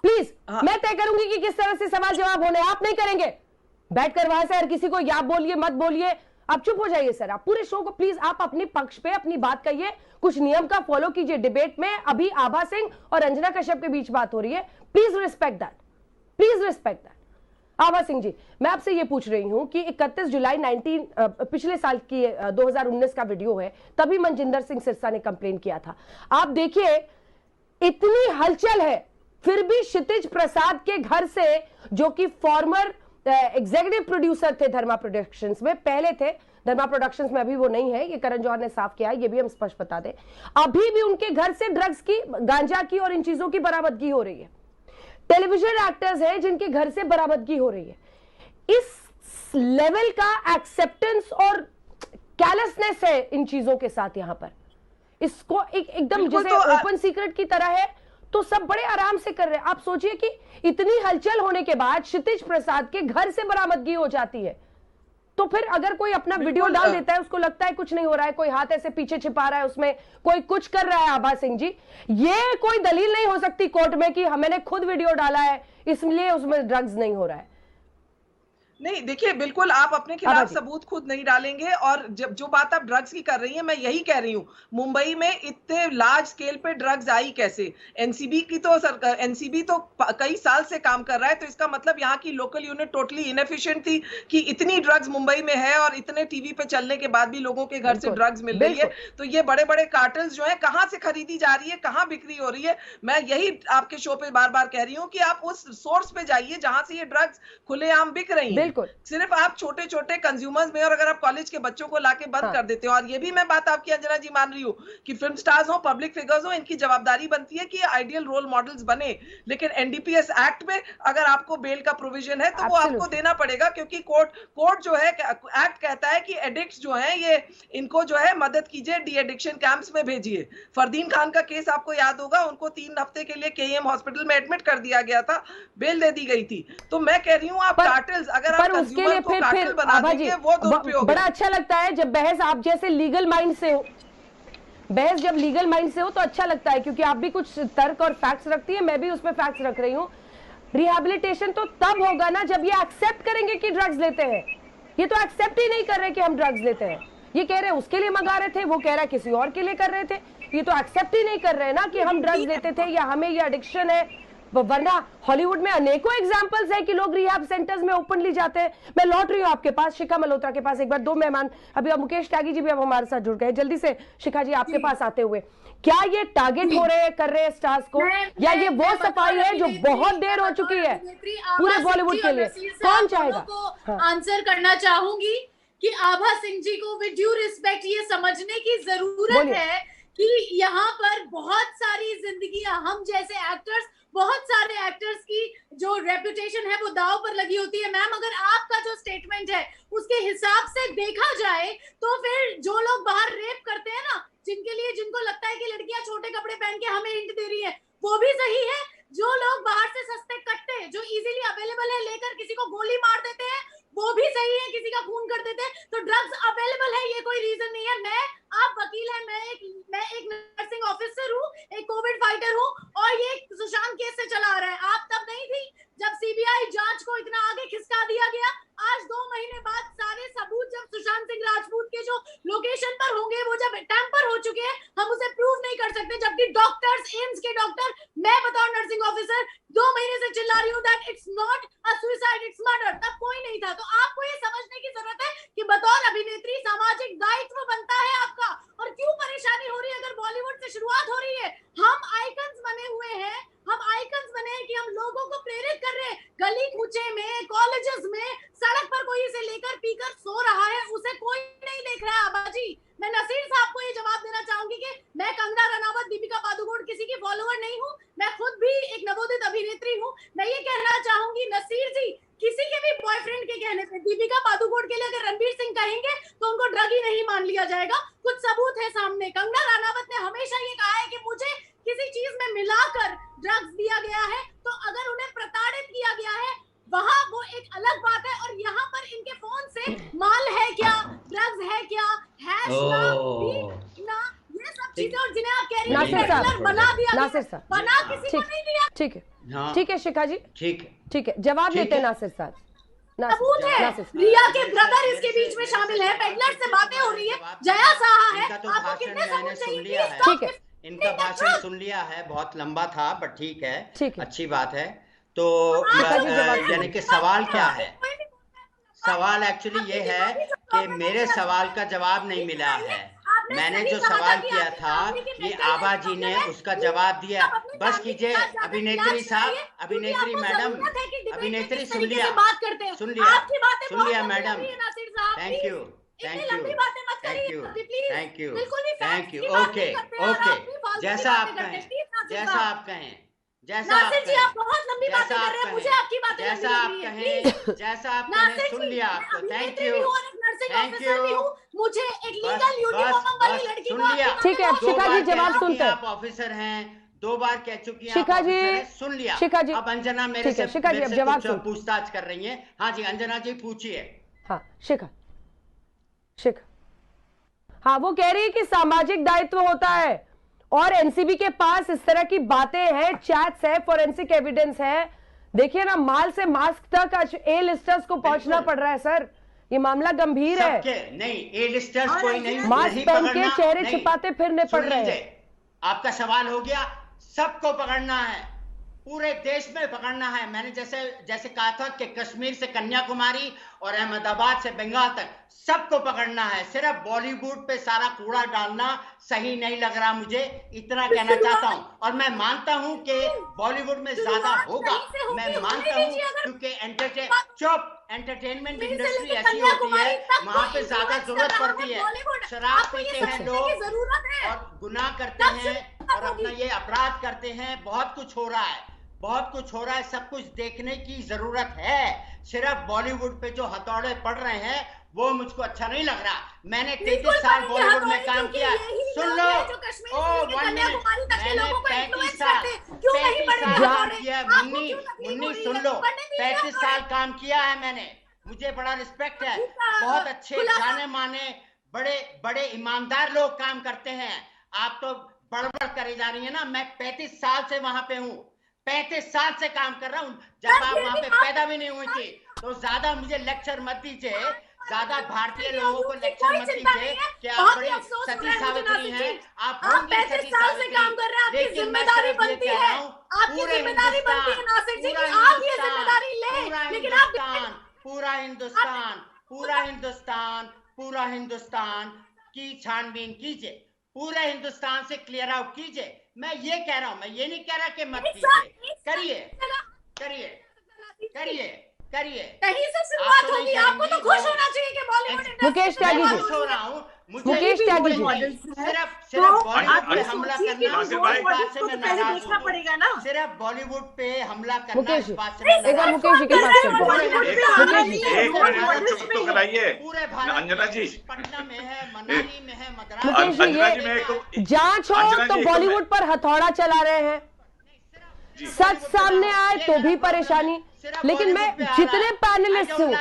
प्लीज। मैं तय करूंगी कि किस तरह से सवाल जवाब होने, आप नहीं करेंगे। बैठकर वहां से हर किसी को या बोलिए मत बोलिए, आप चुप हो जाइए सर। आप पूरे शो को प्लीज आप अपने पक्ष पे अपनी बात कहिए, कुछ नियम का फॉलो कीजिए। डिबेट में अभी आभा सिंह और अंजना कश्यप के बीच बात हो रही है, please respect that, please respect that. Abha Singh ji, मैं आपसे ये पूछ रही हूं कि 31 जुलाई पिछले साल की 2019 का वीडियो है, तभी मनजिंदर सिंह सिरसा ने कंप्लेन किया था। आप देखिए, इतनी हलचल है, फिर भी क्षितिज प्रसाद के घर से, जो कि फॉर्मर एग्जीक्यूटिव प्रोड्यूसर थे धर्मा प्रोडक्शंस में, पहले थे धर्मा प्रोडक्शंस में, अभी वो नहीं है, ये करण जौहर ने साफ किया है, ये भी हम स्पष्ट बता दें। अभी भी उनके घर से ड्रग्स की, गांजा की और इन चीजों की बरामदगी हो रही है। टेलीविजन एक्टर्स हैं जिनके घर से बरामदगी हो रही है। इस लेवल का एक्सेप्टेंस और कैलसनेस है इन चीजों के साथ। यहां पर इसको एकदम जैसे ओपन सीक्रेट की तरह है, तो सब बड़े आराम से कर रहे हैं। आप सोचिए कि इतनी हलचल होने के बाद क्षितिज प्रसाद के घर से बरामदगी हो जाती है, तो फिर अगर कोई अपना वीडियो डाल देता है, उसको लगता है कुछ नहीं हो रहा है, कोई हाथ ऐसे पीछे छिपा रहा है, उसमें कोई कुछ कर रहा है। आभा सिंह जी, ये कोई दलील नहीं हो सकती कोर्ट में कि मैंने खुद वीडियो डाला है इसलिए उसमें ड्रग्स नहीं हो रहा है। नहीं, देखिए, बिल्कुल आप अपने खिलाफ सबूत खुद नहीं डालेंगे। और जब जो बात आप ड्रग्स की कर रही हैं, मैं यही कह रही हूँ, मुंबई में इतने लार्ज स्केल पे ड्रग्स आई कैसे? एनसीबी की तो एनसीबी तो कई साल से काम कर रहा है, तो इसका मतलब यहाँ की लोकल यूनिट टोटली इनएफिशिएंट थी कि इतनी ड्रग्स मुंबई में है और इतने टीवी पे चलने के बाद भी लोगों के घर से ड्रग्स मिल रही है। तो ये बड़े बड़े कार्टल्स जो है, कहाँ से खरीदी जा रही है, कहाँ बिक्री हो रही है? मैं यही आपके शो पे बार बार कह रही हूँ कि आप उस सोर्स पे जाइए जहां से ये ड्रग्स खुलेआम बिक रही है। सिर्फ आप छोटे छोटे कंज्यूमर्स में, और अगर आप कॉलेज के बच्चों को लाके बंद कर देते हो। और ये भी मैं बात आपकी अंजना जी मान रही हूँ कि फिल्म स्टार्स हो, पब्लिक फिगर्स हो, इनकी जवाबदारी बनती है कि आइडियल रोल मॉडल्स बने। लेकिन एनडीपीएस एक्ट में अगर आपको बेल का प्रोविजन है तो वो आपको देना पड़ेगा, क्योंकि कोर्ट जो है, एक्ट कहता है कि एडिक्ट्स जो है, ये इनको जो है मदद कीजिए, डी एडिक्शन कैंप्स में भेजिए। फरदीन खान का केस आपको याद होगा, उनको 3 हफ्ते के लिए केईएम हॉस्पिटल में एडमिट कर दिया गया था, बेल दे दी गई थी। तो मैं कह रही हूँ, आप कार्टेल्स, अगर आप उसके लिए फिर आभा जी, बड़ा अच्छा लगता है जब बहस आप जैसे लीगल माइंड से हो। बहस जब लीगल माइंड से हो तो अच्छा लगता है, क्योंकि आप भी कुछ तर्क और फैक्ट्स रखती है, मैं भी उसमें फैक्ट्स रख रही हूँ। रिहैबिलिटेशन तो तब होगा ना जब ये एक्सेप्ट करेंगे कि ड्रग्स लेते हैं। ये तो एक्सेप्ट ही नहीं कर रहे कि हम ड्रग्स लेते हैं। ये कह रहे हैं उसके लिए मंगा रहे थे, वो कह रहा है किसी और के लिए कर रहे थे। ये तो एक्सेप्ट ही नहीं कर रहे ना कि हम ड्रग्स लेते थे या हमें ये एडिक्शन है। वरना हॉलीवुड में अनेकों एग्जांपल्स है कि लोग रिहैब सेंटर्स में ओपनली जाते हैं। मैं लौट रही हूँ आपके पास, शिखा मल्होत्रा के पास। एक बार दो मेहमान अभी, अब मुकेश त्यागी जी भी अब हमारे साथ जुड़ गए। जल्दी से शिखा जी आपके पास आते हुए, क्या ये टारगेट हो रहे हैं, कर रहे हैं स्टार्स को, या ये वो सफाई है जो बहुत देर हो चुकी है पूरे बॉलीवुड के लिए? कौन चाहेगा? आंसर करना चाहूंगी कि आभा सिंह जी को विद ड्यू रिस्पेक्ट ये समझने की जरूरत है कि यहाँ पर बहुत सारी जिंदगियां, हम जैसे एक्टर्स, बहुत सारे एक्टर्स की जो रेपुटेशन है वो दांव पर लगी होती है। मैम, अगर आपका जो स्टेटमेंट है उसके हिसाब से देखा जाए तो फिर जो लोग बाहर रेप करते हैं ना, जिनके लिए, जिनको लगता है कि लड़कियां छोटे कपड़े पहन के हमें हिंट दे रही है, वो भी सही है। जो लोग बाहर से सस्ते कट्टे जो इजीली अवेलेबल है लेकर किसी को गोली मार देते हैं, वो भी सही है, किसी का खून कर देते हैं। तो ड्रग्स अवेलेबल है, ये कोई रीजन नहीं है। आप वकील हैं, मैं एक नर्सिंग ऑफिसर हूँ, एक कोविड फाइटर हूँ, और ये सुशांत केस से चला आ रहा है। आप तब नहीं थी जब सीबीआई जांच को इतना आगे खिसका दिया गया। आज 2 महीने बाद सारे सबूत जब सुशांत सिंह राजपूत के जो लोकेशन पर होंगे वो जब टैंपर हो चुके हैं, हम उसे प्रूव नहीं कर सकते। जबकि डॉक्टर्स, एम्स के डॉक्टर, मैं बतौर नर्सिंग ऑफिसर 2 महीने से चिल्ला रही हूँ that it's not a suicide, it's murder. तब कोई नहीं था। तो आपको ये समझने की जरूरत है कि बतौर अभिनेत्री सामाजिक दायित्व बनता है आपका। और क्यों परेशानी हो रही है? अगर बॉलीवुड से शुरुआत हो रही है, हम आइकन्स बने हुए हैं, हम आइकन्स बने हैं कि हम लोगों को प्रेरित कर रहे हैं। गली कूचे में, कॉलेजेस में, सड़क पर कोई इसे लेकर पीकर सो रहा है, उसे कोई नहीं देख रहा है। आबाजी, मैं नसीर साहब को ये जवाब देना चाहूंगी कि मैं कंगना रनावत, दीपिका पादुकोण किसी की फॉलोअर नहीं हूँ। मैं खुद भी एक नवोदित अभिनेत्री हूँ। मैं ये कहना चाहूंगी नसीर जी, किसी के भी बॉयफ्रेंड के कहने पे दीपिका पादुकोण के लिए अगर रणवीर सिंह कहेंगे तो उनको ड्रग ही नहीं मान लिया जाएगा। कुछ सबूत है सामने। कंगना रनावत ने हमेशा ये कहा है कि मुझे किसी चीज में मिलाकर ड्रग्स दिया गया है, तो अगर उन्हें प्रताड़ित किया गया है वहां वो एक अलग बात है। और यहाँ पर इनके फोन से माल है क्या, ड्रग्स है क्या, हैश ना, ये सब चीजें, और जिन्हें आप कह रही हैं बना दिया, नासिर साहब बना किसी को नहीं दिया। ठीक है, ठीक है शिखा जी, ठीक है, जवाब देते हैं नासिर साहब। सबूत है, रिया के ब्रदर इसके बीच में शामिल है, पेडलर से बातें हो रही है, जया साहा है। आपको कितने सबूत चाहिए? ठीक है, इनका भाषण सुन लिया है, बहुत लंबा था, बट ठीक है, अच्छी बात है। तो यानी कि सवाल क्या है? सवाल एक्चुअली ये है कि मेरे सवाल का जवाब नहीं मिला है। मैंने जो सवाल किया था ये आभा जी ने उसका जवाब दिया। बस कीजिए अभिनेत्री साहब, अभिनेत्री मैडम, अभिनेत्री सुन लिया madam. Thank you, thank you, thank you, thank you, thank you. Okay, okay, जैसा आप कहें, जैसा आप कहें, जैसा आप कहें, आप बहुत लंबी बातें कर रहे हैं, मुझे आपकी बातें जैसा आप कहें, जैसा आप कहें, सुन लिया आपको। Thank you, thank you. मुझे एक लीगल यूनिफॉर्म वाली लड़की सुन लिया। ठीक है, शिखा जी जवाब सुनते हैं। आप ऑफिसर हैं, 2 बार कह चुकी हैं, शिखा जी सुन लिया। शिखा जी, अब अंजना मेरे से जवाब पूछताछ कर रही हैं। हाँ जी, अंजना जी पूछिए। हाँ शिखा, हाँ वो कह रही है कि सामाजिक दायित्व होता है और एनसीबी के पास इस तरह की बातें हैं, चैट्स है, फोरेंसिक एविडेंस है। देखिए ना, माल से मास्क तक आज ए लिस्टर्स को पहुंचना पड़ रहा है सर। ये मामला गंभीर है। नहीं, ए लिस्टर्स कोई नहीं, मास्क पहन के चेहरे छिपाते फिरने पड़ रहे हैं। आपका सवाल हो गया, सबको पकड़ना है, पूरे देश में पकड़ना है। मैंने जैसे कहा था कि कश्मीर से कन्याकुमारी और अहमदाबाद से बंगाल तक सबको पकड़ना है। सिर्फ बॉलीवुड पे सारा कूड़ा डालना सही नहीं लग रहा मुझे, इतना कहना चाहता हूं। और मैं मानता हूं कि बॉलीवुड में ज्यादा होगा, मैं मानता हूं, क्योंकि एंटरटेनमेंट इंडस्ट्री ऐसी होती है, वहां पे ज्यादा जरूरत पड़ती है। शराब पीते हैं लोग और गुनाह करते हैं और अपना ये अपराध करते हैं। बहुत कुछ हो रहा है, बहुत कुछ हो रहा है, सब कुछ देखने की जरूरत है। सिर्फ बॉलीवुड पे जो हथौड़े पड़ रहे हैं वो मुझको अच्छा नहीं लग रहा। मैंने 33 साल बॉलीवुड में काम किया। सुन लो, ओ 1 मिनट, मैंने 35 साल काम किया है। मुन्नी सुन लो, 35 साल काम किया है मैंने, मुझे बड़ा रिस्पेक्ट है। बहुत अच्छे जाने माने बड़े बड़े ईमानदार लोग काम करते हैं। आप तो बड़बड़ करे जा रही है ना। मैं 35 साल से वहां पे हूँ, 35 साल से काम कर रहा हूँ। जब आप वहां पे पैदा भी नहीं हुई थी, तो ज्यादा मुझे लेक्चर मत दीजिए, ज्यादा भारतीय लोगों को लेक्चर मत दीजिए कि आप बड़ी सती सावित्री हैं। आप होंगी सती सावित्री, लेकिन मैं सिर्फ ये कह रहा हूँ, पूरे पूरा हिंदुस्तान की छानबीन कीजिए, पूरे हिंदुस्तान से क्लियर आउट कीजिए। मैं ये कह रहा हूँ, मैं ये नहीं कह रहा कि मत कीजिए, करिए करिए करिए करिए। कहीं से शुरुआत होगी, आपको तो खुश होना चाहिए कि बॉलीवुड मुकेश त्यागी जी, खुश हो रहा हूँ। मुकेश त्यागी जी, सिर्फ बॉलीवुड पे हमला करना, सिर्फ बॉलीवुड पे हमला करना। मुकेश जी, एक बार मुकेश जी के पास चलते हैं। पूरे भारत जी, पटना में है, मनाली में है, मद्रास। मुकेश जी, ये जांच हो तो बॉलीवुड पर हथौड़ा चला रहे हैं, सच सामने आए तो भी परेशानी। लेकिन मैं जितने पैनलिस्ट हूं,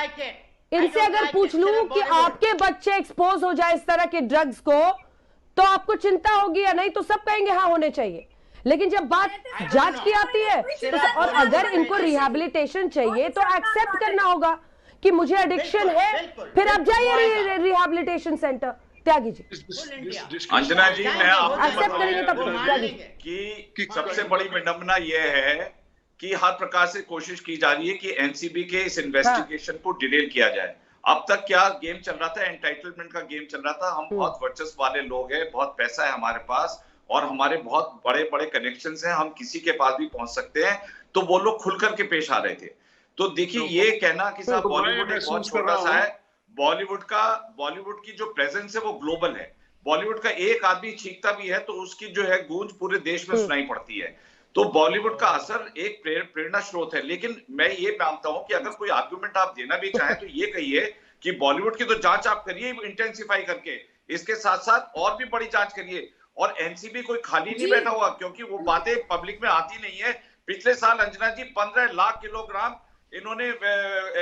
इनसे अगर पूछ लूं कि आपके बच्चे एक्सपोज हो जाए इस तरह के ड्रग्स को, तो आपको चिंता होगी या नहीं? तो सब कहेंगे हाँ होने चाहिए। लेकिन जब बात जांच की आती है तो, और अगर इनको रिहैबिलिटेशन चाहिए तो एक्सेप्ट करना होगा कि मुझे एडिक्शन है, फिर आप जाइए रिहैबिलिटेशन सेंटर। त्यागी जी, अंजना जी, मैं आपको एक्सेप्ट करेंगे तब कि सबसे बड़ी विडंबना यह है कि हर प्रकार से कोशिश की जा रही है कि एनसीबी के इस इन्वेस्टिगेशन को डिटेल किया जाए। अब तक क्या गेम चल रहा था? एंटाइटलमेंट का गेम चल रहा था। हम बहुत वर्चस्व वाले लोग हैं, बहुत पैसा है हमारे पास और हमारे बहुत बड़े बड़े कनेक्शंस हैं, हम किसी के पास भी पहुंच सकते हैं। तो वो लोग खुल करके पेश आ रहे थे। तो देखिए, ये कहना कि साहब बॉलीवुड एक बहुत छोटा सा है, बॉलीवुड की जो प्रेजेंस है वो ग्लोबल है। बॉलीवुड का एक आदमी छींकता भी है तो उसकी जो है गूंज पूरे देश में सुनाई पड़ती है। तो बॉलीवुड का असर एक प्रेरणा स्रोत है। लेकिन मैं ये मानता हूं कि अगर कोई आर्गुमेंट आप देना भी चाहें तो ये कहिए कि बॉलीवुड की तो जांच आप करिए इंटेंसिफाई करके, इसके साथ साथ और भी बड़ी जांच करिए। और एनसीबी कोई खाली नहीं बैठा हुआ, क्योंकि वो बातें पब्लिक में आती नहीं है। पिछले साल अंजना जी 15 लाख किलोग्राम इन्होंने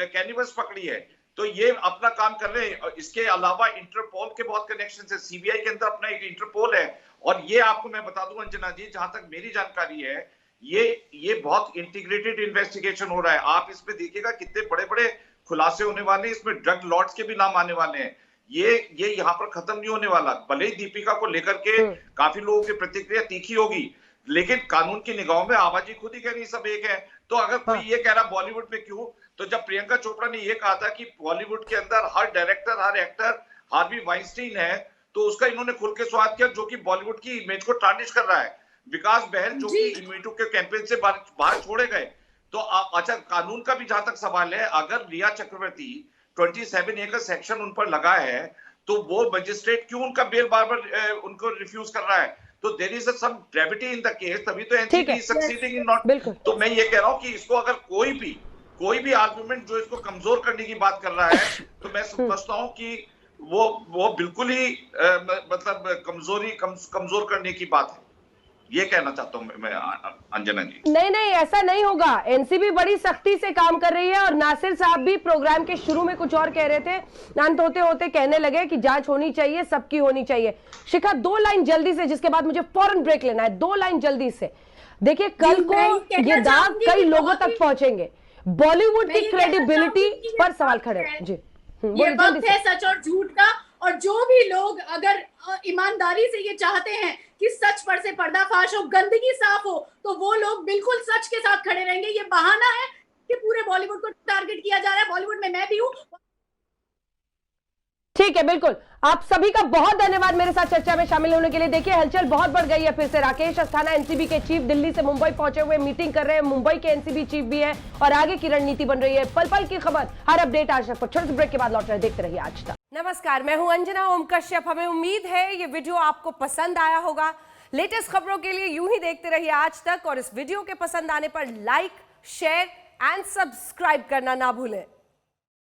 कैनिबस पकड़ी है, तो ये अपना काम कर रहे हैं। इसके अलावा इंटरपोल के बहुत कनेक्शन है, सीबीआई के अंदर अपना एक इंटरपोल है। और ये आपको मैं बता दूं अंजना जी, जहां तक मेरी जानकारी है, ये बहुत इंटीग्रेटेड इन्वेस्टिगेशन हो रहा है। आप इसमें देखिएगा कितने बड़े बड़े खुलासे होने वाले हैं, इसमें ड्रग लॉर्ड्स के भी नाम आने वाले हैं। ये यहाँ पर खत्म नहीं होने वाला। भले ही दीपिका को लेकर के काफी लोगों की प्रतिक्रिया तीखी होगी, लेकिन कानून की निगाहों में आवाजी खुद ही कह रही सब एक है। तो अगर कोई ये कह रहा बॉलीवुड में क्यों, तो जब प्रियंका चोपड़ा ने ये कहा था कि बॉलीवुड के अंदर हर डायरेक्टर, हर एक्टर हार्वी वाइनस्टीन है, तो उसका इन्होंने खुल के स्वागत किया, जो कि बॉलीवुड की इमेज को टार्निश कर रहा है। विकास बहल जो कि मीटू के कैंपेन से बाहर छोड़े गए। तो अच्छा, कानून का भी जहां तक सवाल है, अगर रिया चक्रवर्ती 27A का सेक्शन उन पर लगा है, तो वो मजिस्ट्रेट क्यों उनका बेल बार बार उनको रिफ्यूज कर रहा है? तो there is some gravity in the case, तभी तो NCB is succeeding in not. तो मैं ये कह रहा हूं कि इसको अगर कोई भी आर्गुमेंट जो इसको कमजोर करने की बात कर रहा है, तो मैं समझता हूं कि वो बिल्कुल ही मतलब कमजोर करने की बात है। ये कहना चाहता हूं मैं अंजना जी। नहीं, ऐसा नहीं होगा। एनसीबी बड़ी सख्ती से काम कर रही है और नासिर साहब भी प्रोग्राम के शुरू में कुछ और कह रहे थे, अंत होते होते कहने लगे कि जांच होनी चाहिए, सबकी होनी चाहिए। शिखा, 2 लाइन जल्दी से, जिसके बाद मुझे फौरन ब्रेक लेना है। 2 लाइन जल्दी से। देखिए, कल को ये दाग कई लोगों तक पहुंचेंगे। बॉलीवुड की क्रेडिबिलिटी पर सवाल खड़े हैं। जी, ये वक्त है सच और झूठ का, और जो भी लोग अगर ईमानदारी से ये चाहते हैं कि सच पर से पर्दाफाश हो, गंदगी साफ हो, तो वो लोग बिल्कुल सच के साथ खड़े रहेंगे। ये बहाना है कि पूरे बॉलीवुड को टारगेट किया जा रहा है। बॉलीवुड में मैं भी हूँ। ठीक है, बिल्कुल। आप सभी का बहुत धन्यवाद मेरे साथ चर्चा में शामिल होने के लिए। देखिए, हलचल बहुत बढ़ गई है फिर से। राकेश अस्थाना एनसीबी के चीफ दिल्ली से मुंबई पहुंचे हुए मीटिंग कर रहे हैं। मुंबई के एनसीबी चीफ भी है और आगे की रणनीति बन रही है। पल पल की खबर, हर अपडेट आज तक पर। छोटे से ब्रेक के बाद लौट रहे, देखते रहिए आज तक। नमस्कार, मैं हूं अंजना ओम कश्यप। हमें उम्मीद है ये वीडियो आपको पसंद आया होगा। लेटेस्ट खबरों के लिए यूं ही देखते रहिए आज तक, और इस वीडियो के पसंद आने पर लाइक, शेयर एंड सब्सक्राइब करना ना भूलें।